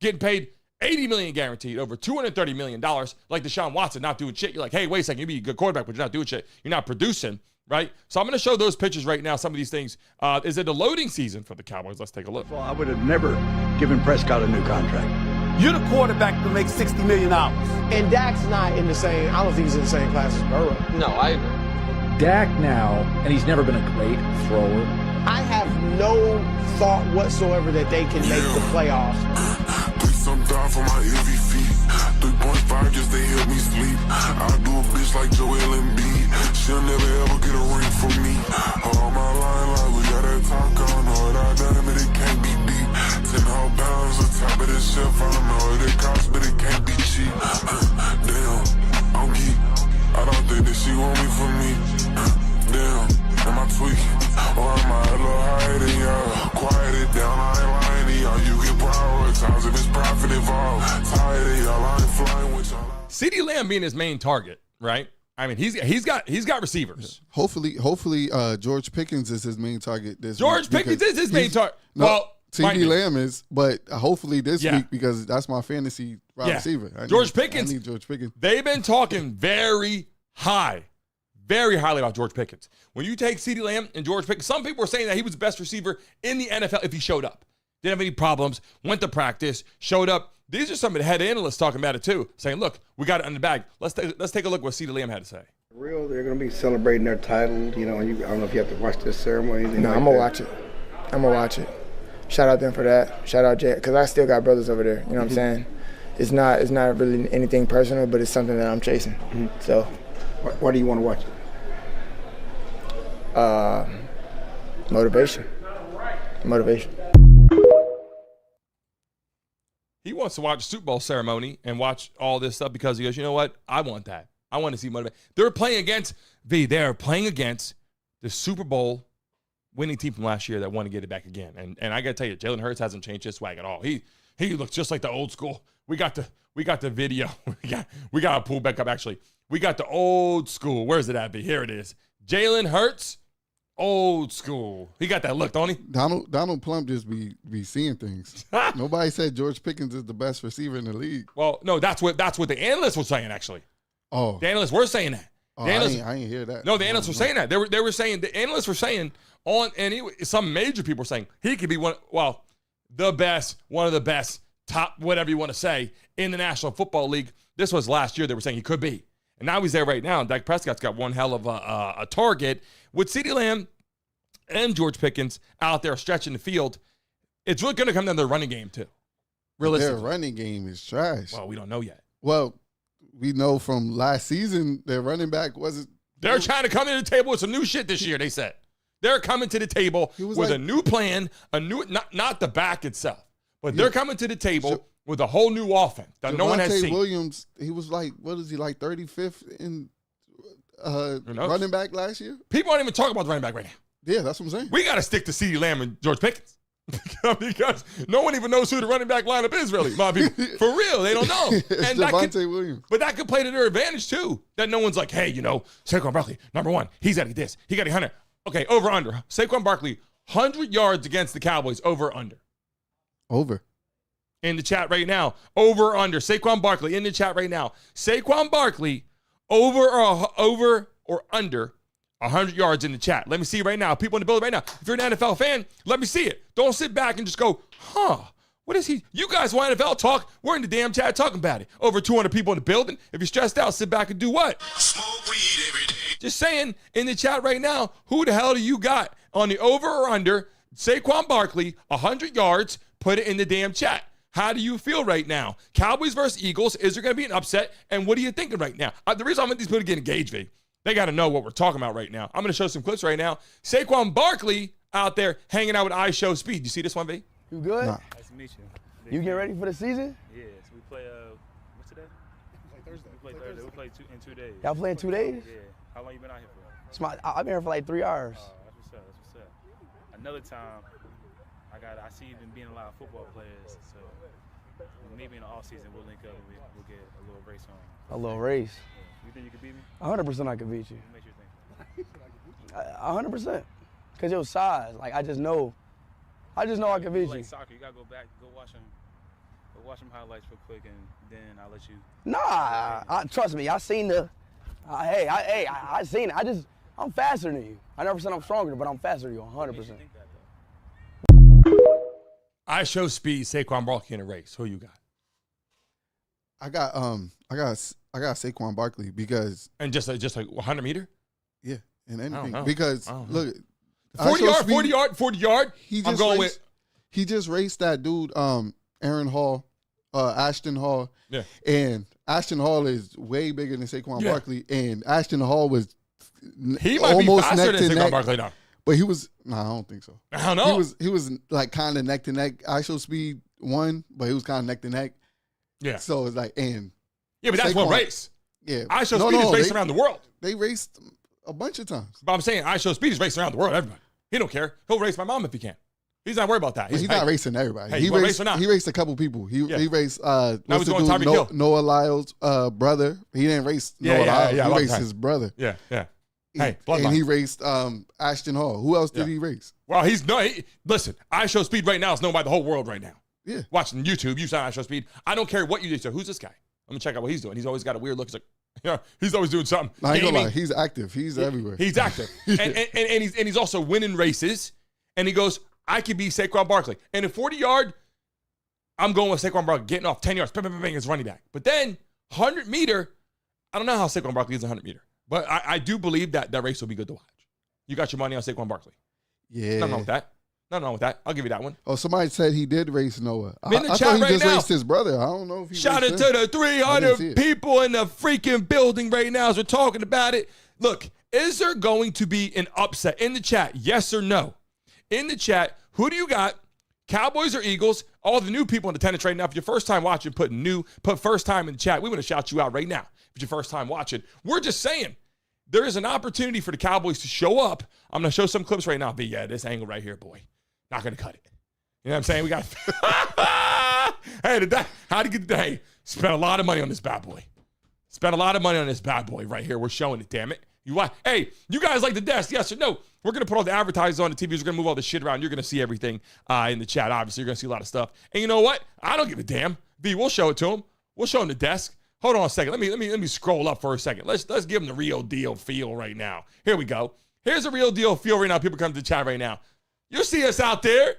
getting paid $80 million guaranteed, over $230 million, like Deshaun Watson, not doing shit. You're like, hey, wait a second, you be a good quarterback, but you're not doing shit. You're not producing, right? So I'm going to show those pictures right now, some of these things. Is it a loading season for the Cowboys? Let's take a look. Well, I would have never given Prescott a new contract. You're the quarterback that makes $60 million. And Dak's not in the same, I don't think he's in the same class as Burrow. No, I agree. Dak now, and he's never been a great thrower. I have no thought whatsoever that they can make the playoffs. Please sometime for my heavy feet. 3.5 just they help me sleep. I do a bitch like Joel Embiid. She'll never ever get a ring from me. All my line like we got that talk on. All that done, but it can't be deep. 10 whole pounds on top of the shelf. I don't know what it costs, but it can't be cheap. Damn, I'm geek. I don't think that she want me for me. Damn, am I tweaking? Or am I a little higher than y'all? Quiet it down, I ain't lying to y'all. You can prioritize if it's profit involved. Tired of y'all, I ain't flying with y'all. CeeDee Lamb being his main target, right? I mean, he's got receivers. Hopefully, George Pickens is his main target this George week. Pickens is his main target. No, well, CeeDee Lamb is, but hopefully this week because that's my fantasy wide receiver. George Pickens. I need George Pickens. They've been talking very highly about George Pickens. When you take CeeDee Lamb and George Pickens, some people were saying that he was the best receiver in the NFL if he showed up. Didn't have any problems, went to practice, showed up. These are some of the head analysts talking about it too, saying, look, we got it in the bag. Let's take a look at what CeeDee Lamb had to say. They're going to be celebrating their title, you know, and I don't know if you have to watch this ceremony. No, I'm going to watch it. I'm going to watch it. Shout out them for that. Shout out Jay, because I still got brothers over there, you know what I'm saying? It's not really anything personal, but it's something that I'm chasing. So, why do you want to watch it? Motivation. He wants to watch the Super Bowl ceremony and watch all this stuff because he goes, you know what? I want that. I want to see motivation. They're playing against the Super Bowl winning team from last year that want to get it back again. And I got to tell you, Jalen Hurts hasn't changed his swag at all. He looks just like the old school. We got the video. we got to pull back up actually. We got the old school. Where's it at? Here it is. Jalen Hurts, old school. He got that look, don't he? Donald Plump just be seeing things. Nobody said George Pickens is the best receiver in the league. Well, no, that's what the analysts were saying actually. Oh, the analysts were saying that. I ain't hear that. No, the analysts were saying that. They were saying the analysts were saying some major people were saying he could be one of the best, top whatever you want to say in the National Football League. This was last year. They were saying he could be. And now he's there right now. And Dak Prescott's got one hell of a target. With CeeDee Lamb and George Pickens out there stretching the field, it's really going to come down to their running game, too. Realistically. Their running game is trash. Well, we don't know yet. Well, we know from last season their running back wasn't. They're trying to come to the table with some new shit this year, they said. They're coming to the table with a new plan, not the back itself, but they're coming to the table with a whole new offense that no one has seen. Williams, he was like, what is he, like 35th in running back last year? People aren't even talking about the running back right now. Yeah, that's what I'm saying. We got to stick to CeeDee Lamb and George Pickens because no one even knows who the running back lineup is really. My people. For real, they don't know. And Devontae Williams. But that could play to their advantage too. That no one's like, hey, Saquon Barkley, number one, he's got to get this. He got 100. Okay, over under. Saquon Barkley, 100 yards against the Cowboys, over under. Over. In the chat right now, over or under. Saquon Barkley in the chat right now. Saquon Barkley, over or under 100 yards in the chat. Let me see right now. People in the building right now. If you're an NFL fan, let me see it. Don't sit back and just go, what is he? You guys want NFL talk? We're in the damn chat talking about it. Over 200 people in the building. If you're stressed out, sit back and do what? Smoke weed every day. Just saying in the chat right now, who the hell do you got on the over or under Saquon Barkley, 100 yards? Put it in the damn chat. How do you feel right now? Cowboys versus Eagles. Is there going to be an upset? And what are you thinking right now? The reason I want these people to get engaged, V, they got to know what we're talking about right now. I'm going to show some clips right now. Saquon Barkley out there hanging out with I Show Speed. You see this one, V? You good? Nah. Nice to meet you. You get ready for the season? Yeah, so we play, what's today? We play Thursday. We play in 2 days. Y'all play in 2 days? Yeah. How long you been out here I've been here for like 3 hours. That's what's up. That's what's up. Another time, I see you've been being a lot of football players, so maybe in the off season we'll link up and we'll get a little race on. A little race. Yeah. You think you could beat me? 100% I could beat you. What makes you think? 100%. Cause your size, like I just know I could beat you. Like soccer, you gotta go back, go watch them highlights real quick, and then I'll let you. Nah, trust me, I seen the. I seen it. I'm faster than you. I never said I'm stronger, but I'm faster than you, 100%. I show speed, Saquon Barkley in a race. Who you got? I got Saquon Barkley because and just like 100 meter. Yeah, and anything because look. 40 yard. He just raced that dude, Aaron Hall, Ashton Hall. Yeah. And Ashton Hall is way bigger than Saquon Barkley. And Ashton Hall was he might almost be faster neck than to Saquon neck. Barkley now. But he was I don't think so. I don't know. He was like kind of neck to neck. ISO speed won, but he was kind of neck to neck. Yeah. So it's like but that's one race. Yeah. ISO speed is racing around the world. They raced a bunch of times. But I'm saying ISO speed is racing around the world. Everybody. He don't care. He'll race my mom if he can. He's not worried about that. He's not racing everybody. Hey, he raced a couple people. He raced what's the dude, Noah Lyle's brother. He didn't race Noah Lyles. He raced his brother. Yeah. Hey, and he raced Ashton Hall. Who else did he race? Well, listen, ISO speed right now is known by the whole world right now. Yeah. Watching YouTube, you saw ISO speed. I don't care what you do. Who's this guy? I'm gonna check out what he's doing. He's always got a weird look. He's like, he's always doing something. I ain't gonna lie. He's active. He's everywhere. He's active. and he's also winning races. And he goes, I could be Saquon Barkley. And in 40 yard, I'm going with Saquon Barkley, getting off 10 yards, bang, bang, bang, as running back. But then 100 meter, I don't know how Saquon Barkley is 100 meter. But I do believe that race will be good to watch. You got your money on Saquon Barkley. Yeah. Nothing wrong with that. Nothing wrong with that. I'll give you that one. Oh, somebody said he did race Noah. I'm in the I chat thought he right just now. raced his brother. I don't know if he Shout out raced to the 300 people in the freaking building right now as we're talking about it. Look, is there going to be an upset in the chat? Yes or no? In the chat, who do you got? Cowboys or Eagles? All the new people in attendance right now. If you're first time watching, put first time in the chat. We want to shout you out right now. If you're first time watching, we're just saying there is an opportunity for the Cowboys to show up. I'm going to show some clips right now. But yeah, this angle right here, boy, not going to cut it. You know what I'm saying? We got how'd you get the day? Spent a lot of money on this bad boy. Spent a lot of money on this bad boy right here. We're showing it, damn it. Hey, you guys like the desk? Yes or no? We're going to put all the advertisers on the TV. We're going to move all the shit around. You're going to see everything in the chat. Obviously, you're going to see a lot of stuff. And you know what? I don't give a damn. B, we'll show it to him. We'll show him the desk. Hold on a second. Let me scroll up for a second. Let's give him the real deal feel right now. Here we go. Here's the real deal feel right now. People come to the chat right now. You'll see us out there,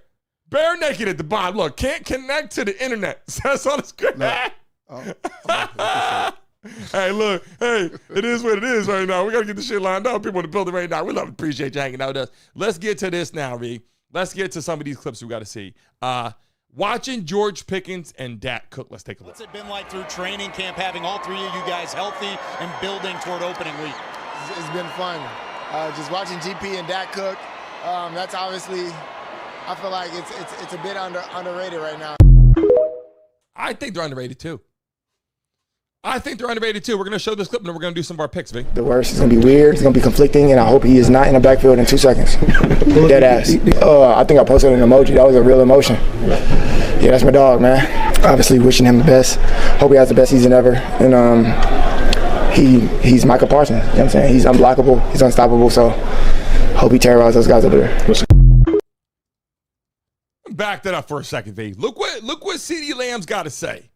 bare naked at the bottom. Look, can't connect to the internet. That's on the screen. No. Hey, look. Hey, it is what it is right now. We got to get the shit lined up. People in the building right now. We love and appreciate you hanging out with us. Let's get to this now, V. Let's get to some of these clips we got to see. Watching George Pickens and Dak cook. Let's take a look. What's it been like through training camp, having all three of you guys healthy and building toward opening week? It's been fun. Just watching GP and Dak cook. That's obviously, I feel like it's a bit underrated right now. I think they're underrated too. We're going to show this clip and then we're going to do some of our picks, V. The worst is going to be weird. It's going to be conflicting, and I hope he is not in the backfield in 2 seconds. Dead ass. I think I posted an emoji. That was a real emotion. Yeah, that's my dog, man. Obviously wishing him the best. Hope he has the best season ever. And he's Micah Parsons. You know what I'm saying? He's unblockable. He's unstoppable. So hope he terrorizes those guys over there. Back that up for a second, V. Look what CeeDee Lamb's got to say.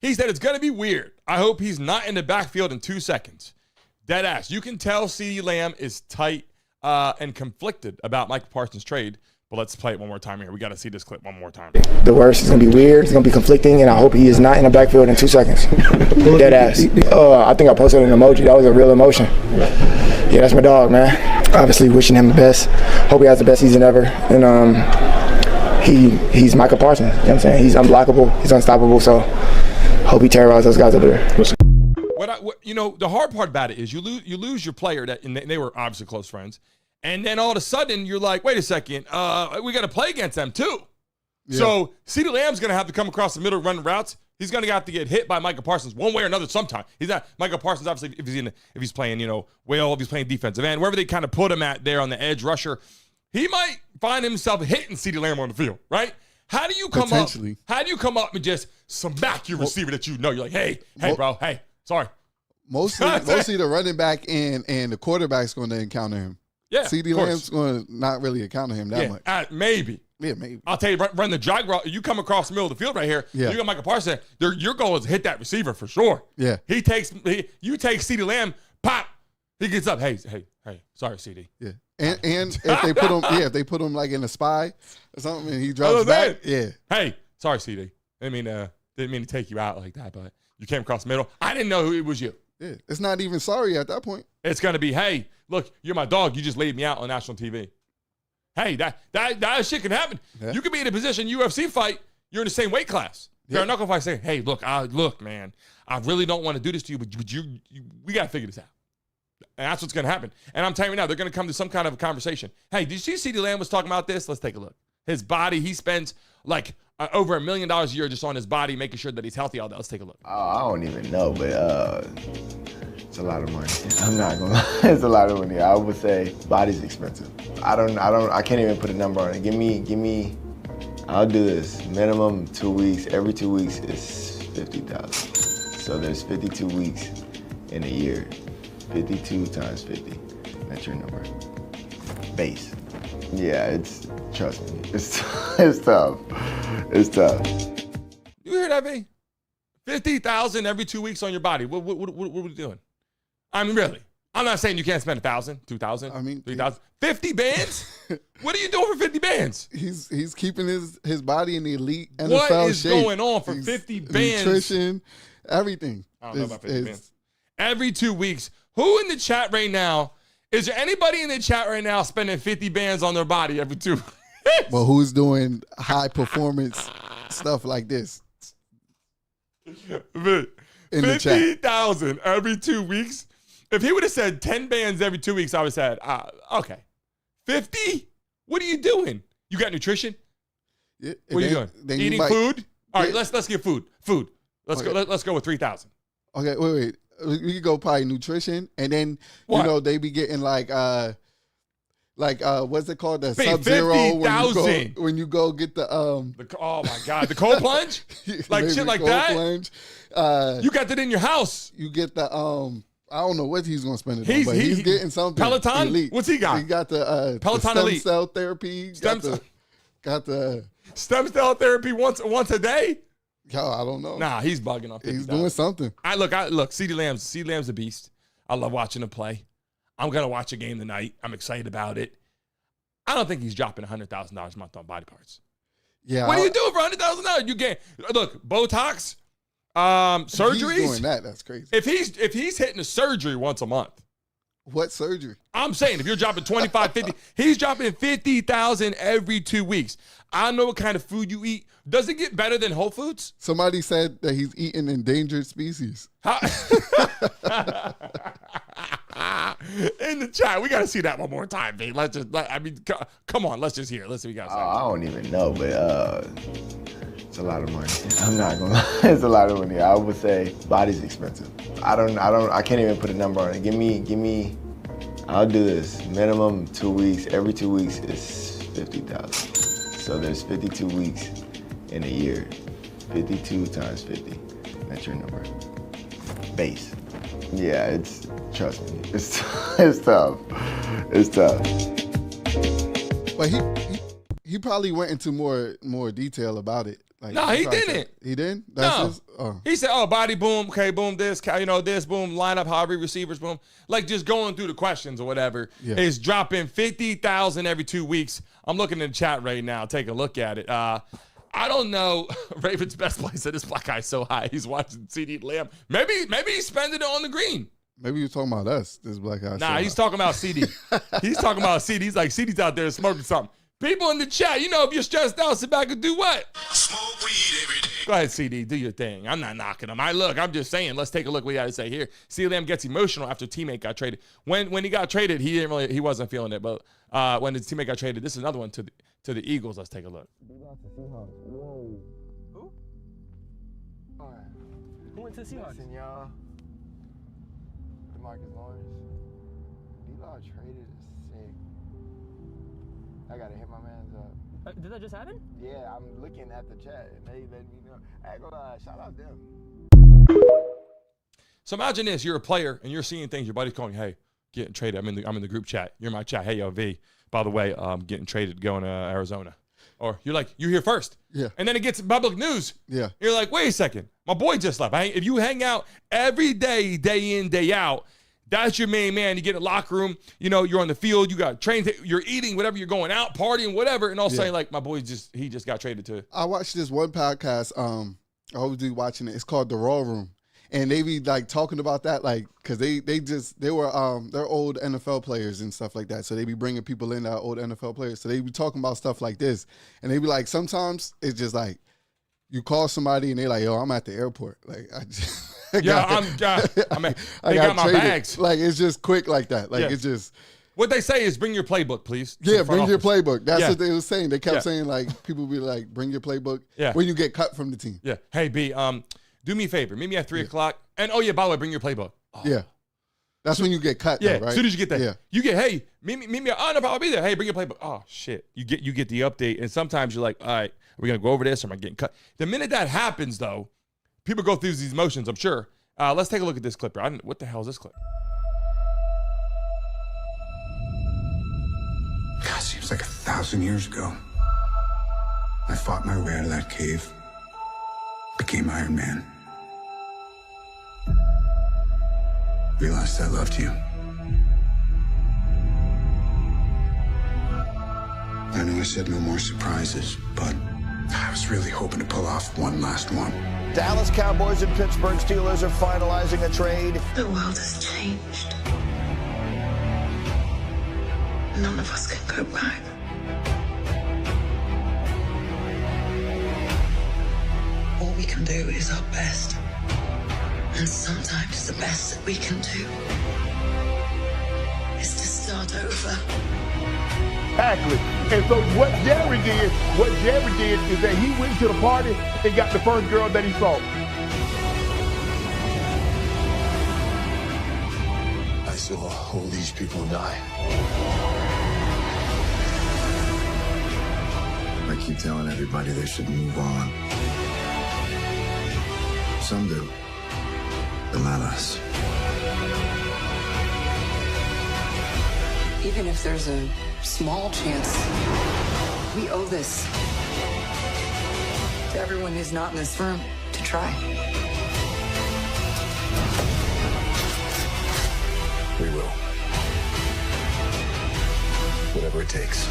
He said it's going to be weird. I hope he's not in the backfield in 2 seconds. Dead ass. You can tell CeeDee Lamb is tight and conflicted about Micah Parsons' trade. But let's play it one more time here. We got to see this clip one more time. The worst is going to be weird. It's going to be conflicting, and I hope he is not in the backfield in 2 seconds. Dead ass. I think I posted an emoji. That was a real emotion. Yeah, that's my dog, man. Obviously wishing him the best. Hope he has the best season ever. And he's Micah Parsons. You know what I'm saying? He's unblockable. He's unstoppable. So hope he terrorizes those guys over there. The hard part about it is you lose your player and they were obviously close friends, and then all of a sudden you're like, wait a second, we got to play against them too. Yeah. So CeeDee Lamb's going to have to come across the middle, run routes. He's going to have to get hit by Micah Parsons one way or another sometime. He's not Micah Parsons, obviously, if he's playing, if he's playing defensive end, wherever they kind of put him at there on the edge rusher, he might find himself hitting CeeDee Lamb on the field, right? How do you come up and just smack your receiver that you know? You're like, hey, bro, hey, sorry. Mostly the running back and the quarterback's going to encounter him. Yeah, CeeDee Lamb's going to not really encounter him that much. Maybe. Yeah, maybe. I'll tell you, run the drag route. You come across the middle of the field right here. Yeah. You got Micah Parsons. Your goal is to hit that receiver for sure. Yeah. You take CeeDee Lamb, pop. He gets up. Hey, sorry, CeeDee. Yeah. And if they put him like in a spy or something, and he drops back. Yeah. Hey, sorry, CeeDee. Didn't mean to take you out like that, but you came across the middle. I didn't know it was you. Yeah. It's not even sorry at that point. It's gonna be, hey, look, you're my dog. You just laid me out on national TV. Hey, that shit can happen. Yeah. You could be in a position UFC fight. You're in the same weight class. Yeah. You're not gonna fight saying, hey, look, man, I really don't want to do this to you, but we gotta figure this out. And that's what's going to happen. And I'm telling you now, they're going to come to some kind of a conversation. Hey, did you see CeeDee Lamb was talking about this? Let's take a look. His body, he spends like over $1 million a year just on his body, making sure that he's healthy all day. Let's take a look. I don't even know, but it's a lot of money. I'm not going to lie. It's a lot of money. I would say body's expensive. I can't even put a number on it. Give me, I'll do this. Minimum 2 weeks. Every 2 weeks is $50,000. So there's 52 weeks in a year. 52 times 50. That's your number. Base. Yeah, trust me, it's tough. It's tough. You hear that, V? 50,000 every 2 weeks on your body. What are we doing? I mean, really. I'm not saying you can't spend 1,000, 2,000, 3,000. 50 bands? What are you doing for 50 bands? He's keeping his body in the elite NFL shape. What is shape. going on for 50 bands? Nutrition, everything. I don't know about 50 bands. Every 2 weeks. Who in the chat right now, is there anybody in the chat right now spending 50 bands on their body every 2 weeks? Well, who's doing high performance stuff like this? 50,000 every 2 weeks? If he would have said 10 bands every 2 weeks, I would have said, okay. 50? What are you doing? You got nutrition? Yeah, what are you doing? Eating food? All right, let's get food. Food. Let's go with 3,000. Okay, wait. We could go probably nutrition, and then they be getting like what's it called, the Sub-Zero when you go get the oh my god, the cold plunge, like shit like that. Plunge. You got that in your house. You get the I don't know what he's gonna spend it on, but he's getting something. Peloton elite. What's he got? He got the Peloton the elite stem cell therapy. Got the stem cell therapy once a day. Yo, I don't know. Nah, he's bugging on 50,000. He's doing something. Look, CeeDee Lamb's a beast. I love watching him play. I'm gonna watch a game tonight. I'm excited about it. I don't think he's dropping $100,000 a month on body parts. Yeah. What are you doing for $100,000? You get Botox, surgeries. He's doing that. That's crazy. If he's hitting a surgery once a month. What surgery? I'm saying if you're dropping 25, 50, he's dropping 50,000 every 2 weeks. I don't know what kind of food you eat. Does it get better than Whole Foods? Somebody said that he's eating endangered species. In the chat, we got to see that one more time, B. Come on, let's just hear it. Let's see what we got to say. I don't even know, but it's a lot of money. I'm not gonna lie. It's a lot of money. I would say body's expensive. I can't even put a number on it. Give me, I'll do this. Minimum 2 weeks. Every 2 weeks is $50,000. So there's 52 weeks in a year. 52 times 50. That's your number. Base. Yeah, trust me, it's tough. It's tough. But he probably went into more detail about it. No, he didn't. He didn't? He said, body boom, okay, boom, this, this, boom, line up, however, receivers, boom. Like just going through the questions or whatever. Yeah. Is dropping 50,000 every 2 weeks. I'm looking in the chat right now. Take a look at it. I don't know. Raven's best play said this black guy's so high. He's watching CeeDee Lamb. Maybe he's spending it on the green. Maybe you're talking about us, this black guy. Nah, he's talking about CeeDee. He's talking about CeeDee. He's like, CeeDee's out there smoking something. People in the chat, if you're stressed out, sit back and do what? Smoke weed every day. Go ahead, CeeDee. Do your thing. I'm not knocking him. I'm just saying, let's take a look what he had to say here. CeeDee Lamb gets emotional after teammate got traded. When he got traded, he wasn't feeling it. But when his teammate got traded, this is another one to the Eagles. Let's take a look. Who went to the Seahawks? Listen, y'all. DeMarcus Lawrence. D-Law traded is sick. I gotta hit my man's up. Did that just happen? Yeah, I'm looking at the chat and they let me know. I ain't gonna lie, shout out them. So imagine this: you're a player and you're seeing things. Your buddy's calling you, "Hey, getting traded. I'm in the group chat. You're in my chat. Hey, yo, V. By the way, I'm getting traded, going to Arizona." Or you're like, "You here first?" Yeah. And then it gets public news. Yeah. You're like, "Wait a second, my boy just left." If you hang out every day, day in, day out, that's your main man. You get in the locker room. You know, you're on the field. You got trained. You're eating, whatever. You're going out, partying, whatever. And all of a sudden, like, my boy he just got traded to. I watched this one podcast. I always do watching it. It's called The Raw Room. And they be like talking about that, like, because they were they're old NFL players and stuff like that. So they be bringing people in that are old NFL players. So they be talking about stuff like this, and they be like, sometimes it's just like you call somebody and they like, "Yo, I'm at the airport." Like I got my bags. Like it's just quick like that. Like it's just. What they say is bring your playbook, please. Yeah, bring your playbook. That's what they were saying. They kept saying, like, people be like, bring your playbook when you get cut from the team. Yeah. Hey, B, do me a favor. Meet me at 3 o'clock. And, oh, yeah, by the way, bring your playbook. Oh. Yeah. That's when you get cut, though, right? As soon as you get that. Yeah. You get, hey, meet me. Oh, no problem. I'll be there. Hey, bring your playbook. Oh, shit. You get the update. And sometimes you're like, all right, are we going to go over this or am I getting cut? The minute that happens, though, people go through these emotions, I'm sure. Let's take a look at this clip. What the hell is this clip? God, seems like 1,000 years ago. I fought my way out of that cave, became Iron Man. Realized I loved you. I know I said no more surprises, but I was really hoping to pull off one last one. Dallas Cowboys and Pittsburgh Steelers are finalizing a trade. The world has changed. None of us can go back. All we can do is our best. And sometimes the best that we can do is to start over. Exactly. And so what Jerry did is that he went to the party and got the first girl that he saw. I saw all these people die. I keep telling everybody they should move on. Some do, but not us. Even if there's a small chance, we owe this to everyone who's not in this room to try. We will. Whatever it takes.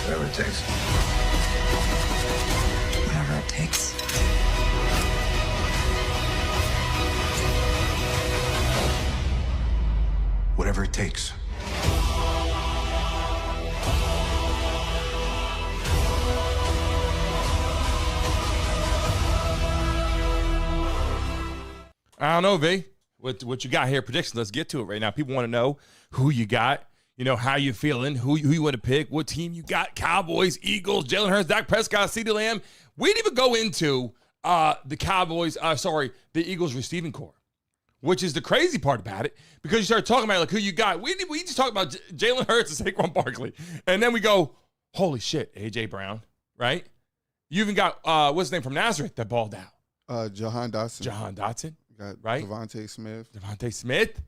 Whatever it takes. Whatever it takes. Whatever it takes. I don't know, V. What you got here? Predictions. Let's get to it right now. People want to know who you got. You know, how you feeling, who you want to pick, what team you got, Cowboys, Eagles, Jalen Hurts, Dak Prescott, Ceedee Lamb. We didn't even go into the Eagles receiving core, which is the crazy part about it, because you start talking about like who you got. We just talk about Jalen Hurts and Saquon Barkley, and then we go, holy shit, A.J. Brown, right? You even got, what's his name from Nazareth that balled out? Jahan Dotson. Jahan Dotson. We got right? Devontae Smith. Devontae Smith.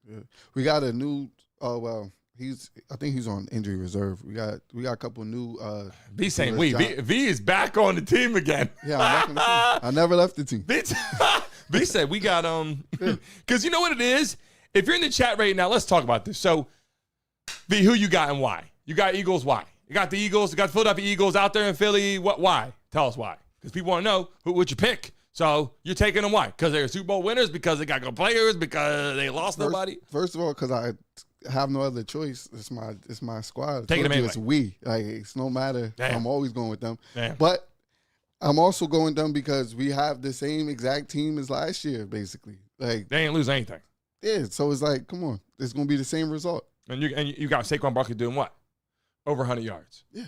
Yeah. We got a new, I think he's on injury reserve. We got a couple new. V saying V is back on the team again. Yeah, I'm back on the team. I never left the team. V said we got because you know what it is. If you're in the chat right now, let's talk about this. So, V, who you got and why? You got Eagles. Why? You got the Eagles. You got the Philadelphia Eagles out there in Philly. Why? Tell us why. Because people want to know would you pick. So you're taking them why? Because they're Super Bowl winners. Because they got good players. Because they lost nobody. First of all, because I have no other choice. It's my squad. Taking them anyway. It's we. Like, it's no matter. Damn. I'm always going with them. Damn. But I'm also going with them because we have the same exact team as last year, basically. Like, they ain't lose anything. Yeah. So it's like, come on, it's gonna be the same result. And you got Saquon Barkley doing what? Over 100 yards. Yeah.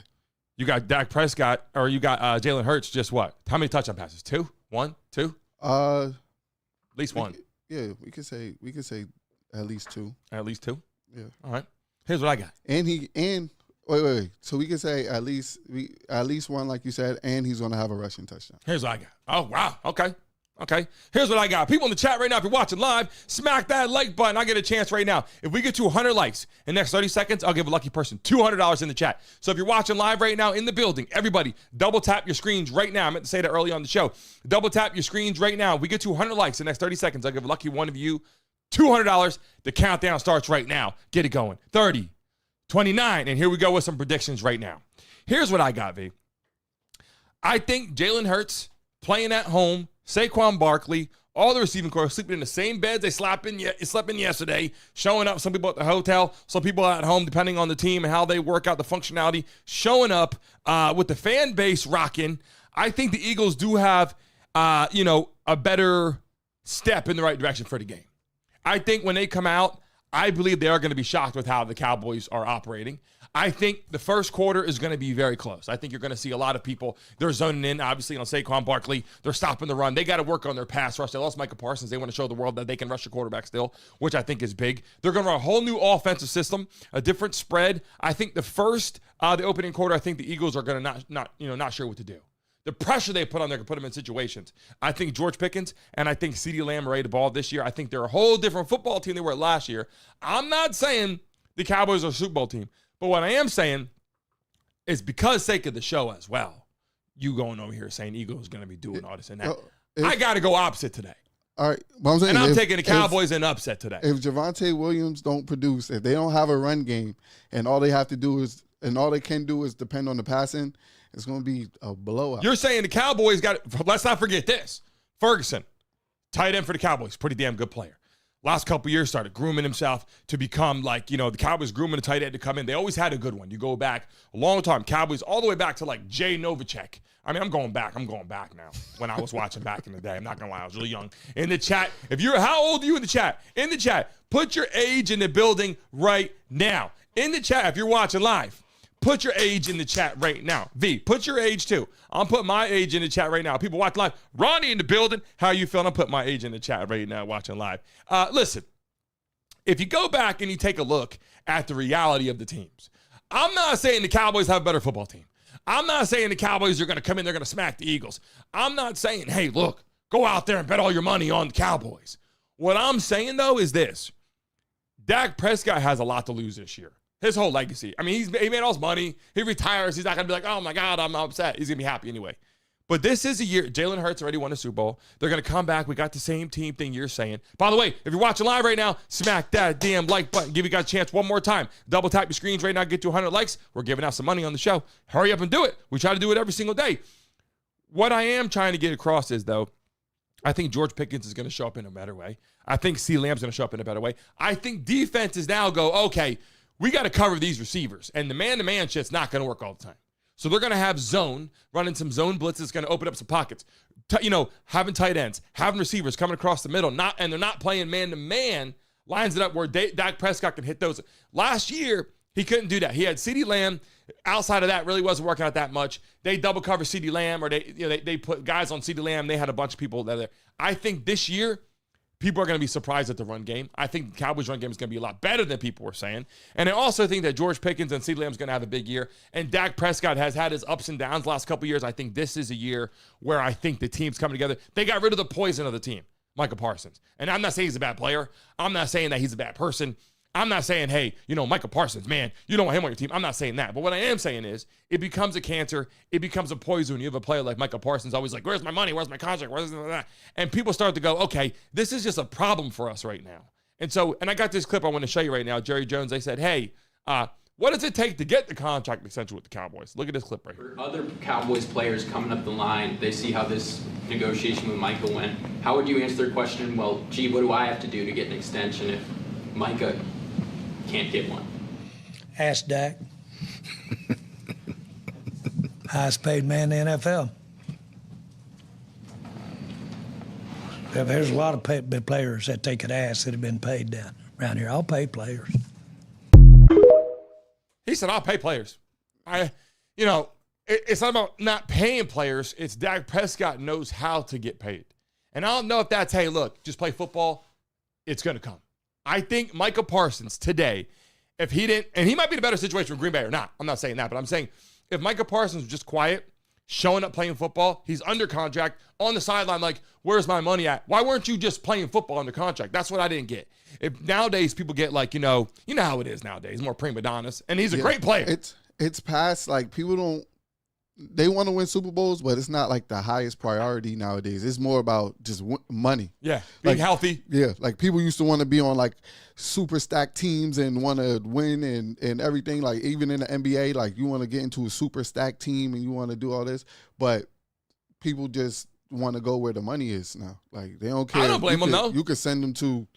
You got Dak Prescott, or you got Jalen Hurts. Just what? How many touchdown passes? 2? 1? 2? At least 1. We could say at least 2. At least 2. Yeah. All right. Here's what I got. Wait. So we can say at least 1, like you said, and he's going to have a rushing touchdown. Here's what I got. Oh wow. Okay. Here's what I got. People in the chat right now, if you're watching live, smack that like button. I get a chance right now. If we get to 100 likes in the next 30 seconds, I'll give a lucky person $200 in the chat. So if you're watching live right now in the building, everybody, double tap your screens right now. I meant to say that early on the show. Double tap your screens right now. If we get to 100 likes in the next 30 seconds, I'll give a lucky one of you $200. The countdown starts right now. Get it going. 30, 29, and here we go with some predictions right now. Here's what I got, V. I think Jalen Hurts playing at home, Saquon Barkley, all the receiving corps sleeping in the same beds they slept in yesterday, showing up, some people at the hotel, some people at home, depending on the team and how they work out the functionality, showing up with the fan base rocking. I think the Eagles do have, a better step in the right direction for the game. I think when they come out, I believe they are going to be shocked with how the Cowboys are operating. I think the first quarter is going to be very close. I think you're going to see a lot of people, they're zoning in, obviously, on Saquon Barkley. They're stopping the run. They got to work on their pass rush. They lost Micah Parsons. They want to show the world that they can rush the quarterback still, which I think is big. They're going to run a whole new offensive system, a different spread. I think the opening quarter, I think the Eagles are going to not sure what to do. The pressure they put on there can put them in situations. I think George Pickens and I think Ceedee Lamb are ready to ball this year. I think they're a whole different football team they were last year. I'm not saying the Cowboys are a Super Bowl team, but what I am saying is because sake of the show as well, you going over here saying Eagles going to be doing all this and that. I got to go opposite today. All right. But I'm saying, I'm taking the Cowboys in upset today. If Javonte Williams don't produce, if they don't have a run game and all they can do is depend on the passing, it's going to be a blowout. You're saying the Cowboys let's not forget this. Ferguson, tight end for the Cowboys, pretty damn good player. Last couple years started grooming himself to become the Cowboys grooming a tight end to come in. They always had a good one. You go back a long time. Cowboys all the way back to Jay Novacek. I mean, I'm going back now when I was watching back in the day. I'm not going to lie. I was really young. In the chat, how old are you in the chat? In the chat, put your age in the building right now. In the chat, if you're watching live, put your age in the chat right now. V, put your age too. I'm putting my age in the chat right now. People watching live. Ronnie in the building. How you feeling? I'm putting my age in the chat right now watching live. Listen, if you go back and you take a look at the reality of the teams, I'm not saying the Cowboys have a better football team. I'm not saying the Cowboys are going to come in, they're going to smack the Eagles. I'm not saying, hey, look, go out there and bet all your money on the Cowboys. What I'm saying, though, is this. Dak Prescott has a lot to lose this year. His whole legacy. I mean, he made all his money. He retires. He's not going to be like, oh, my God, I'm upset. He's going to be happy anyway. But this is a year. Jalen Hurts already won a Super Bowl. They're going to come back. We got the same team thing you're saying. By the way, if you're watching live right now, smack that damn like button. Give you guys a chance one more time. Double tap your screens right now. Get to 100 likes. We're giving out some money on the show. Hurry up and do it. We try to do it every single day. What I am trying to get across is, though, I think George Pickens is going to show up in a better way. I think CeeDee Lamb's going to show up in a better way. I think defenses now go, okay, we got to cover these receivers. And the man-to-man shit's not going to work all the time. So they're going to have zone, running some zone blitzes, going to open up some pockets. Having tight ends, having receivers coming across the middle, and they're not playing man-to-man, lines it up where Dak Prescott can hit those. Last year, he couldn't do that. He had CeeDee Lamb. Outside of that, really wasn't working out that much. They double cover CeeDee Lamb, or they put guys on CeeDee Lamb. They had a bunch of people there. I think this year, people are going to be surprised at the run game. I think the Cowboys' run game is going to be a lot better than people were saying. And I also think that George Pickens and CeeDee Lamb is going to have a big year. And Dak Prescott has had his ups and downs the last couple of years. I think this is a year where I think the team's coming together. They got rid of the poison of the team, Micah Parsons. And I'm not saying he's a bad player. I'm not saying that he's a bad person. I'm not saying, hey, Micah Parsons, man, you don't want him on your team. I'm not saying that. But what I am saying is it becomes a cancer. It becomes a poison when you have a player like Micah Parsons always like, where's my money? Where's my contract? Where's that? And people start to go, okay, this is just a problem for us right now. And I got this clip I want to show you right now. Jerry Jones, they said, hey, what does it take to get the contract extension with the Cowboys? Look at this clip right here. Other Cowboys players coming up the line, they see how this negotiation with Micah went. How would you answer their question, well, gee, what do I have to do to get an extension if Micah can't get one? Ask Dak. Highest paid man in the NFL. There's a lot of players that they could ask that have been paid down around here. I'll pay players. He said, I'll pay players. it's not about not paying players. It's Dak Prescott knows how to get paid. And I don't know if that's, hey, look, just play football. It's going to come. I think Micah Parsons today, if he didn't, and he might be in a better situation with Green Bay or not. I'm not saying that, but I'm saying if Micah Parsons was just quiet, showing up playing football, he's under contract, on the sideline, like, where's my money at? Why weren't you just playing football under contract? That's what I didn't get. If nowadays people get like, you know how it is nowadays, more prima donnas, and he's a great player. It's past, like, people don't, they want to win Super Bowls, but it's not like the highest priority nowadays. It's more about just money. Yeah, being healthy. Yeah, like people used to want to be on like super stacked teams and want to win and everything. Like even in the NBA, like you want to get into a super stacked team and you want to do all this, but people just want to go where the money is now. Like they don't care. I don't blame them though. You could send him to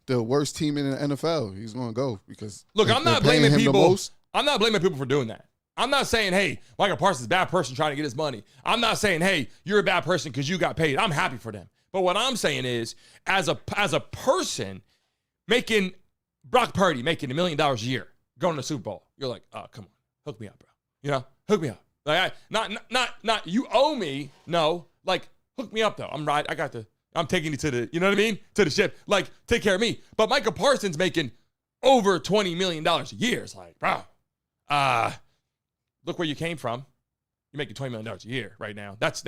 the worst team in the NFL. He's going to go because look, I'm not blaming people. I'm not blaming people for doing that. I'm not saying, hey, Micah Parsons is a bad person trying to get his money. I'm not saying, hey, you're a bad person because you got paid. I'm happy for them. But what I'm saying is, as a person making Brock Purdy making $1 million a year, going to the Super Bowl, you're like, oh, come on, hook me up, bro. You know, hook me up. Like, not you owe me. No, like hook me up though. I'm taking you to the, you know what I mean, to the ship. Like take care of me. But Micah Parsons making over $20 million a year. It's like, bro, look where you came from. You're making $20 million a year right now. That's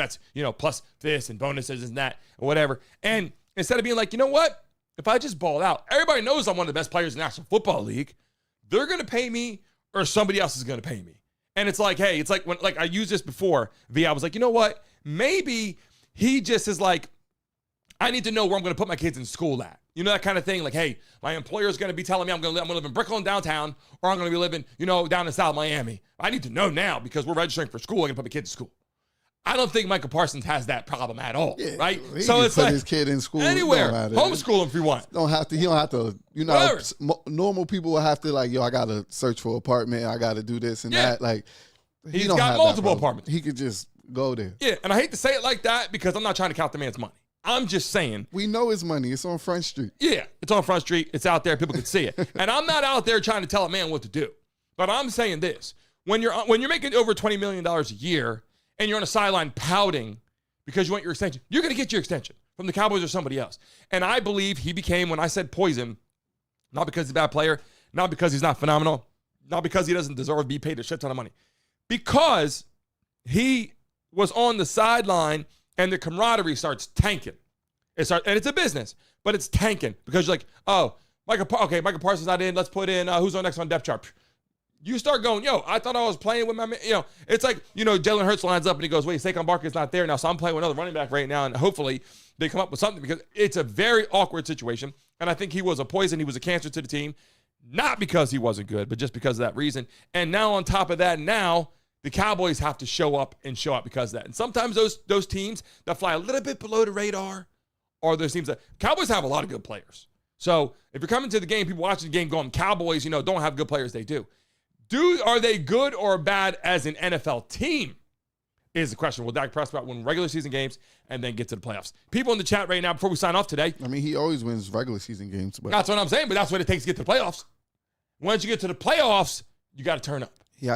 plus this and bonuses and that or whatever. And instead of being like, you know what? If I just ball out, everybody knows I'm one of the best players in the National Football League. They're going to pay me or somebody else is going to pay me. And it's like, hey, it's like when I used this before, I was like, you know what? Maybe he just is like, I need to know where I'm going to put my kids in school at. You know, that kind of thing. Like, hey, my employer is going to be telling me I'm going to live in Brooklyn downtown or I'm going to be living, down in South Miami. I need to know now because we're registering for school. I'm going to put my kids in school. I don't think Micah Parsons has that problem at all, right? So it's like his kid in school anywhere. Homeschool him if you want. He don't have to. Normal people will have to like, I got to search for an apartment. I got to do this and that. Like, he's got multiple apartments. He could just go there. Yeah, and I hate to say it like that because I'm not trying to count the man's money. I'm just saying. We know his money. It's on Front Street. Yeah, it's on Front Street. It's out there. People can see it. And I'm not out there trying to tell a man what to do. But I'm saying this. When you're making over $20 million a year and you're on a sideline pouting because you want your extension, you're going to get your extension from the Cowboys or somebody else. And I believe he became, when I said poison, not because he's a bad player, not because he's not phenomenal, not because he doesn't deserve to be paid a shit ton of money, because he was on the sideline and the camaraderie starts tanking. And it's a business, but it's tanking because you're like, oh, Micah Parsons not in. Let's put in, who's on next on depth chart? You start going, I thought I was playing with my man. It's like, Jalen Hurts lines up and he goes, wait, Saquon Barkley's not there now, so I'm playing with another running back right now, and hopefully they come up with something because it's a very awkward situation. And I think he was a poison. He was a cancer to the team, not because he wasn't good, but just because of that reason. And now on top of that, the Cowboys have to show up because of that. And sometimes those teams that fly a little bit below the radar are those teams that Cowboys have a lot of good players. So if you're coming to the game, people watching the game going, Cowboys, don't have good players. They do. Are they good or bad as an NFL team is the question. Will Dak Prescott win regular season games and then get to the playoffs? People in the chat right now, before we sign off today. I mean, he always wins regular season games. But that's what I'm saying, but that's what it takes to get to the playoffs. Once you get to the playoffs, you got to turn up. He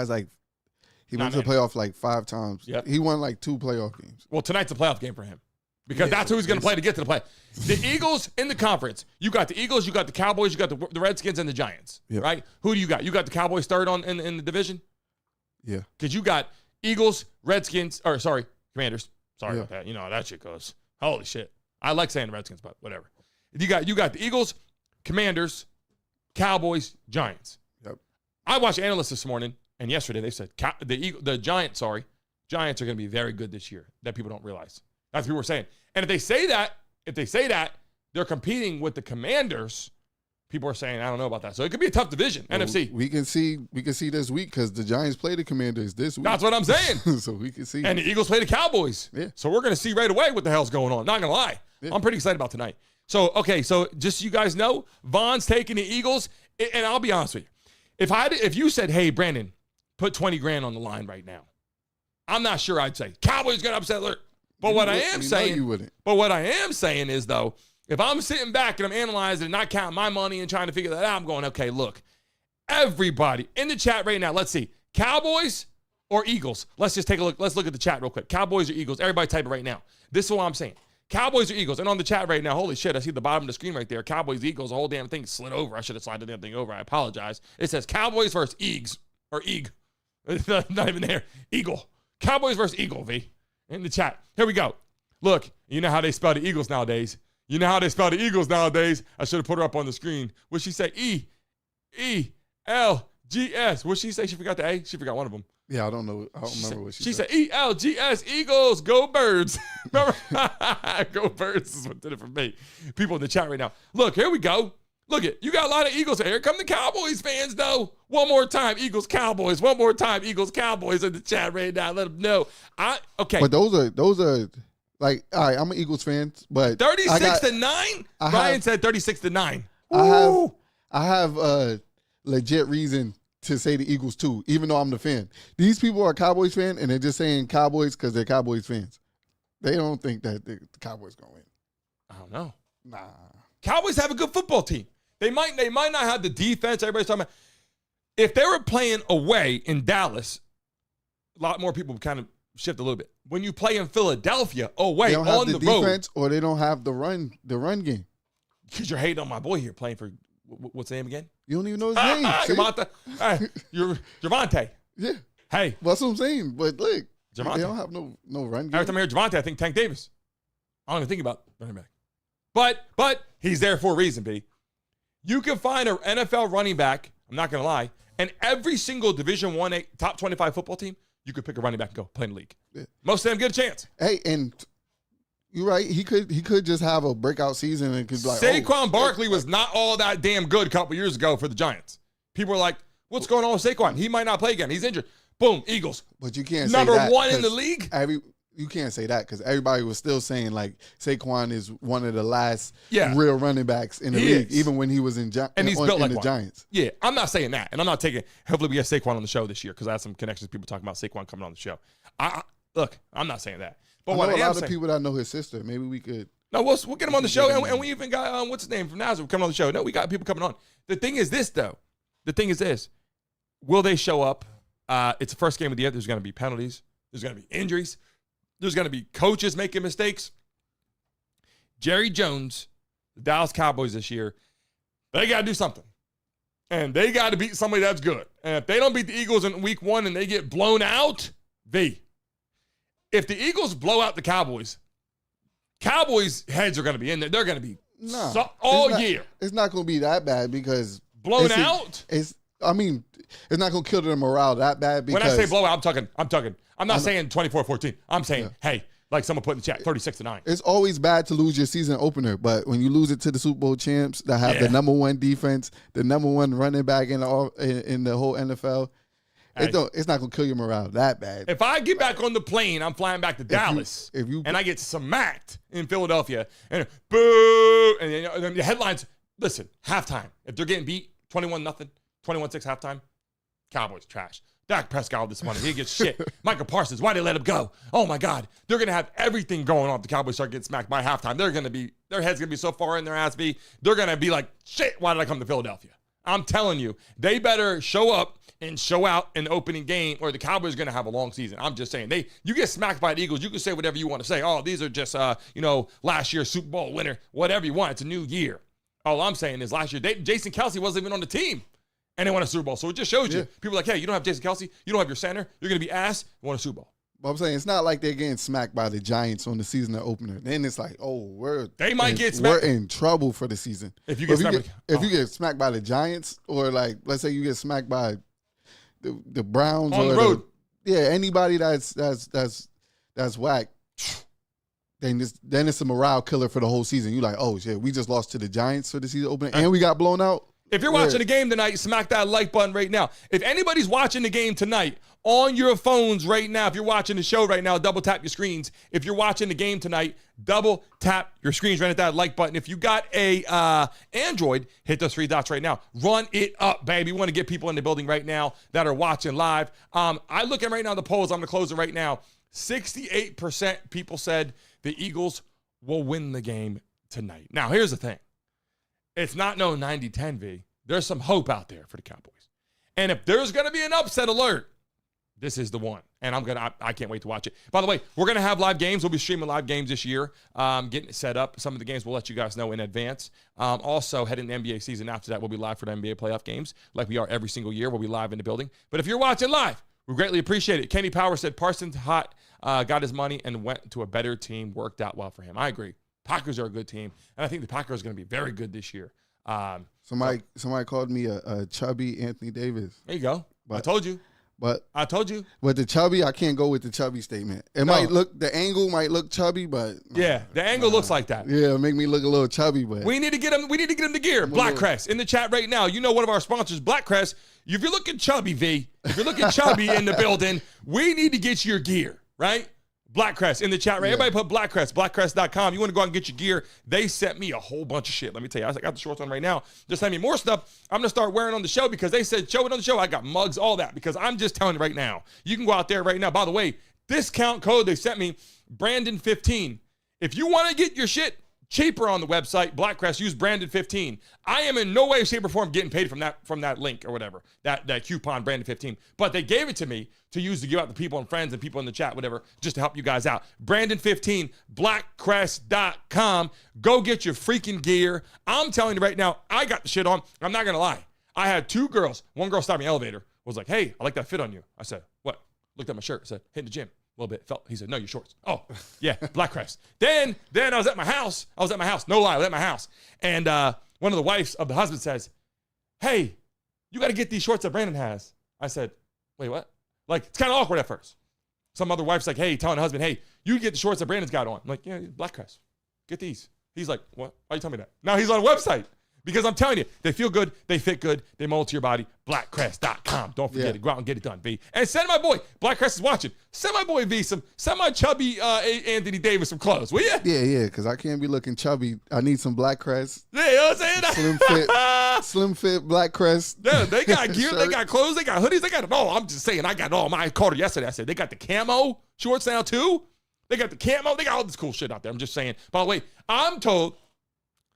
went to the playoff like 5 times. Yep. He won like 2 playoff games. Well, tonight's a playoff game for him because that's who he's going to play to get to the play. The Eagles in the conference. You got the Eagles, you got the Cowboys, you got the Redskins and the Giants, right? Who do you got? You got the Cowboys third in the division? Yeah. Because you got Eagles, Commanders. Sorry about that. That shit goes. Holy shit. I like saying the Redskins, but whatever. You got the Eagles, Commanders, Cowboys, Giants. Yep. I watched analysts this morning. And yesterday they said the Giants are going to be very good this year. That people don't realize. That's what people were saying. And if they say that, they're competing with the Commanders. People are saying, I don't know about that. So it could be a tough division, NFC. We can see this week because the Giants play the Commanders this week. That's what I'm saying. So we can see. And the Eagles play the Cowboys. Yeah. So we're going to see right away what the hell's going on. Not going to lie. Yeah. I'm pretty excited about tonight. So just so you guys know, Von's taking the Eagles. And I'll be honest with you. If you said, hey, Brandon, put 20 grand on the line right now, I'm not sure I'd say Cowboys got upset alert. But what I am saying is though, if I'm sitting back and I'm analyzing and not counting my money and trying to figure that out, I'm going, okay, look, everybody in the chat right now, let's see, Cowboys or Eagles? Let's just take a look. Let's look at the chat real quick. Cowboys or Eagles? Everybody type it right now. This is what I'm saying. Cowboys or Eagles? And on the chat right now, holy shit, I see the bottom of the screen right there. Cowboys, Eagles, the whole damn thing slid over. I should have slid the damn thing over. I apologize. It says Cowboys versus Eagles. Or Eag. It's not even there. Eagle. Cowboys versus Eagle, V. In the chat. Here we go. Look, you know how they spell the Eagles nowadays. I should have put her up on the screen. What'd she say? E-L-G-S. What'd she say? She forgot the A? She forgot one of them. Yeah, I don't know. I don't remember what she said. E-L-G-S, Eagles, go Birds. Remember? Go Birds is what did it for me. People in the chat right now. Look, here we go. Look it. You got a lot of Eagles here. Come the Cowboys fans, though. One more time, Eagles, Cowboys. One more time, Eagles, Cowboys in the chat right now. Let them know. Okay. But those are like, all right, I'm an Eagles fan, but 36-9? Ryan said 36-9. I have a legit reason to say the Eagles too, even though I'm the fan. These people are Cowboys fan, and they're just saying Cowboys because they're Cowboys fans. They don't think that the Cowboys gonna win. I don't know. Nah. Cowboys have a good football team. They might not have the defense everybody's talking about. If they were playing away in Dallas, a lot more people would kind of shift a little bit. When you play in Philadelphia, away on the road, they don't have the defense, or they don't have the run game. Because you're hating on my boy here playing for what's the name again? You don't even know his name. You're Javante. Yeah. Hey. Well, that's what I'm saying. But look, Javante. They don't have no run game. Every time I hear Javante, I think Tank Davis. I don't even think about running back. But he's there for a reason, B. You can find an NFL running back, I'm not going to lie, and every single Division I top 25 football team, you could pick a running back and go play in the league. Yeah. Most of them get a chance. Hey, and you're right. He could just have a breakout season and could be like, Saquon Barkley was not all that damn good a couple years ago for the Giants. People were like, what's going on with Saquon? He might not play again. He's injured. Boom, Eagles. But you can't number say that one in the league. You can't say that because everybody was still saying like Saquon is one of the last real running backs in the league, even when he was in the Giants. Yeah, I'm not saying that, and I'm not taking. Hopefully, we get Saquon on the show this year because I have some connections. People talking about Saquon coming on the show. Look, I'm not saying that, but I what know I am a lot saying, of people that know his sister. Maybe we could. No, we'll get him on the show, and we even got what's his name from Nazareth coming on the show. No, we got people coming on. The thing is this, though. The thing is this: will they show up? It's the first game of the year. There's going to be penalties. There's going to be injuries. There's going to be coaches making mistakes. Jerry Jones, the Dallas Cowboys this year, they got to do something. And they got to beat somebody that's good. And if they don't beat the Eagles in week 1 and they get blown out, if the Eagles blow out the Cowboys heads are going to be in there. They're going to be all year. It's not going to be that bad because blown out? It's not going to kill their morale that bad. Because when I say blowout, I'm not saying 24-14. I'm saying, hey, like someone put in the chat, 36-9. It's always bad to lose your season opener, but when you lose it to the Super Bowl champs that have the number 1 defense, the number 1 running back in the whole NFL, it's not going to kill your morale that bad. If I get back on the plane, I'm flying back to Dallas, and I get smacked in Philadelphia, and boo, and the headlines, listen, halftime. If they're getting beat 21-0, 21-6 halftime, Cowboys trash. Dak Prescott all this money. He gets shit. Micah Parsons, why they let him go? Oh, my God. They're going to have everything going on if the Cowboys start getting smacked by halftime. Their head's going to be so far in their ass, they're going to be like, shit, why did I come to Philadelphia? I'm telling you, they better show up and show out in the opening game or the Cowboys are going to have a long season. I'm just saying. You get smacked by the Eagles, you can say whatever you want to say. Oh, these are just, last year's Super Bowl winner. Whatever you want. It's a new year. All I'm saying is last year, Jason Kelce wasn't even on the team. And they won a Super Bowl. So it just shows you. People are like, hey, you don't have Jason Kelce. You don't have your center. You're going to be ass. You won a Super Bowl. But I'm saying it's not like they're getting smacked by the Giants on the season opener. Then it's like, we're in trouble for the season. If you get smacked by the Giants or like, let's say you get smacked by the Browns on the road. Anybody that's whack. Then it's a morale killer for the whole season. You're like, oh shit, we just lost to the Giants for the season opener and we got blown out. If you're watching the game tonight, smack that like button right now. If anybody's watching the game tonight on your phones right now, if you're watching the show right now, double tap your screens. If you're watching the game tonight, double tap your screens right at that like button. If you got a Android, hit those 3 dots right now. Run it up, baby. We want to get people in the building right now that are watching live. I look at right now the polls. I'm going to close it right now. 68% people said the Eagles will win the game tonight. Now, here's the thing. It's not no 90-10, V. There's some hope out there for the Cowboys. And if there's going to be an upset alert, this is the one. And I can't wait to watch it. By the way, we're going to have live games. We'll be streaming live games this year, getting it set up. Some of the games we'll let you guys know in advance. Also, heading to NBA season after that, we'll be live for the NBA playoff games like we are every single year. We'll be live in the building. But if you're watching live, we greatly appreciate it. Kenny Power said Parsons hot, got his money and went to a better team. Worked out well for him. I agree. Packers are a good team. And I think the Packers are going to be very good this year. Somebody called me a chubby Anthony Davis. There you go. I told you. But I told you. But the chubby, I can't go with the chubby statement. The angle might look chubby, but yeah, the angle looks like that. Yeah, make me look a little chubby, but we need to get him. We need to get him the gear. Blackcrest in the chat right now. You know one of our sponsors, Blackcrest. If you're looking chubby, V, if you're looking chubby in the building, we need to get your gear, right? Blackcrest in the chat, right? Yeah. Everybody put Blackcrest, blackcrest.com. You want to go out and get your gear. They sent me a whole bunch of shit. Let me tell you, I got the shorts on right now. Just send me more stuff. I'm going to start wearing on the show because they said show it on the show. I got mugs, all that, because I'm just telling you right now. You can go out there right now. By the way, discount code they sent me, Brandon15. If you want to get your shit cheaper on the website, Blackcrest, use Brandon15. I am in no way, shape, or form getting paid from that link or whatever, that coupon, Brandon15. But they gave it to me to use to give out to people and friends and people in the chat, whatever, just to help you guys out. Brandon15, blackcrest.com. Go get your freaking gear. I'm telling you right now, I got the shit on. I'm not going to lie. I had two girls. One girl stopped me in the elevator, was like, hey, I like that fit on you. I said, what? Looked at my shirt. I said, hitting the gym. A little bit. Felt. He said, no, your shorts. Oh, yeah, Blackcrest. Then I was at my house. No lie, I was at my house. And one of the wives of the husband says, hey, you got to get these shorts that Brandon has. I said, wait, what? Like, it's kind of awkward at first. Some other wife's like, hey, telling the husband, hey, you get the shorts that Brandon's got on. I'm like, yeah, Blackcrest. Get these. He's like, what? Why are you telling me that? Now he's on a website. Because I'm telling you, they feel good, they fit good, they mold to your body. Blackcrest.com. Don't forget it. Go out and get it done, V. And send my boy, Blackcrest is watching. Send my boy V send my chubby Anthony Davis some clothes, will you? Yeah, because I can't be looking chubby. I need some Blackcrest. Yeah, you know what I'm saying? Slim fit Blackcrest. Yeah, they got gear, they got clothes, they got hoodies, they got it all. I'm just saying, I got it all. I called her yesterday. I said, they got the camo shorts now too. They got the camo. They got all this cool shit out there. I'm just saying. By the way, I'm told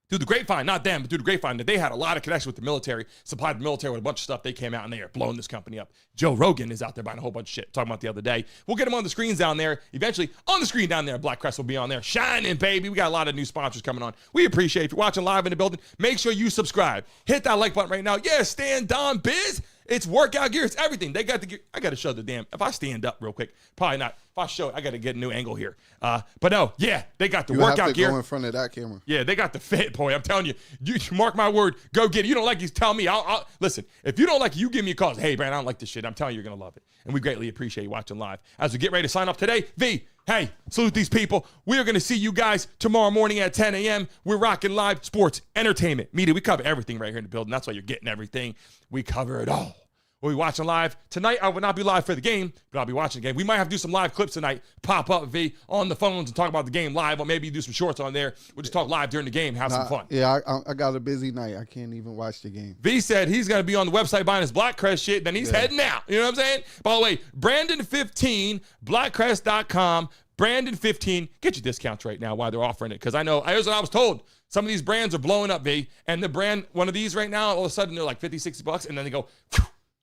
through the grapevine, not them, but through the grapevine, that they had a lot of connection with the military, supplied the military with a bunch of stuff. They came out and they are blowing this company up. Joe Rogan is out there buying a whole bunch of shit. Talking about the other day. We'll get him on the screens down there. Eventually, on the screen down there, Blackcrest will be on there. Shining, baby. We got a lot of new sponsors coming on. We appreciate it. If you're watching live in the building, make sure you subscribe. Hit that like button right now. Yeah, Stan Don Biz. It's workout gear. It's everything. They got the gear. I got to show the damn. If I stand up real quick, probably not. If I show it, I got to get a new angle here. But no, yeah, they got the workout have to gear. Go in front of that camera. Yeah, they got the fit, boy. I'm telling you. You mark my word. Go get it. You don't like it, tell me. I'll listen. If you don't like it, you give me a call. Hey, Brandon, I don't like this shit. I'm telling you, you're gonna love it. And we greatly appreciate you watching live. As we get ready to sign off today, V. Hey, salute these people. We are going to see you guys tomorrow morning at 10 a.m. We're rocking live sports, entertainment, media. We cover everything right here in the building. That's why you're getting everything. We cover it all. We'll be watching live. Tonight, I will not be live for the game, but I'll be watching the game. We might have to do some live clips tonight, pop up, V, on the phones and talk about the game live, or maybe do some shorts on there. We'll just talk live during the game, have some fun. Yeah, I got a busy night. I can't even watch the game. V said he's going to be on the website buying his Blackcrest shit, then he's heading out. You know what I'm saying? By the way, Brandon15, blackcrest.com, Brandon15. Get your discounts right now while they're offering it, because I know, here's what I was told. Some of these brands are blowing up, V, and the brand, one of these right now, all of a sudden they're like 50, 60 bucks, and then they go,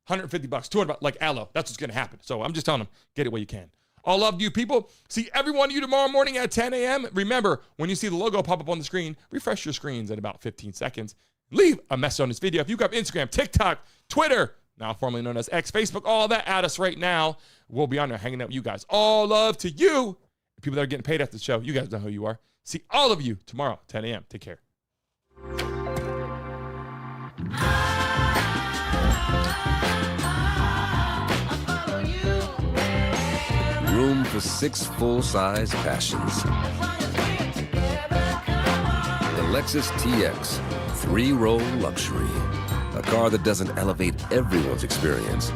$150, $200, like aloe. That's what's going to happen. So I'm just telling them, get it where you can. All love to you people. See every one of you tomorrow morning at 10 a.m. Remember, when you see the logo pop up on the screen, refresh your screens at about 15 seconds. Leave a message on this video. If you've got Instagram, TikTok, Twitter, now formerly known as X, Facebook, all that, add us right now. We'll be on there hanging out with you guys. All love to you. The people that are getting paid after the show, you guys know who you are. See all of you tomorrow, 10 a.m. Take care. Room for 6 full-size passions. The Lexus TX, 3-row luxury. A car that doesn't elevate everyone's experience,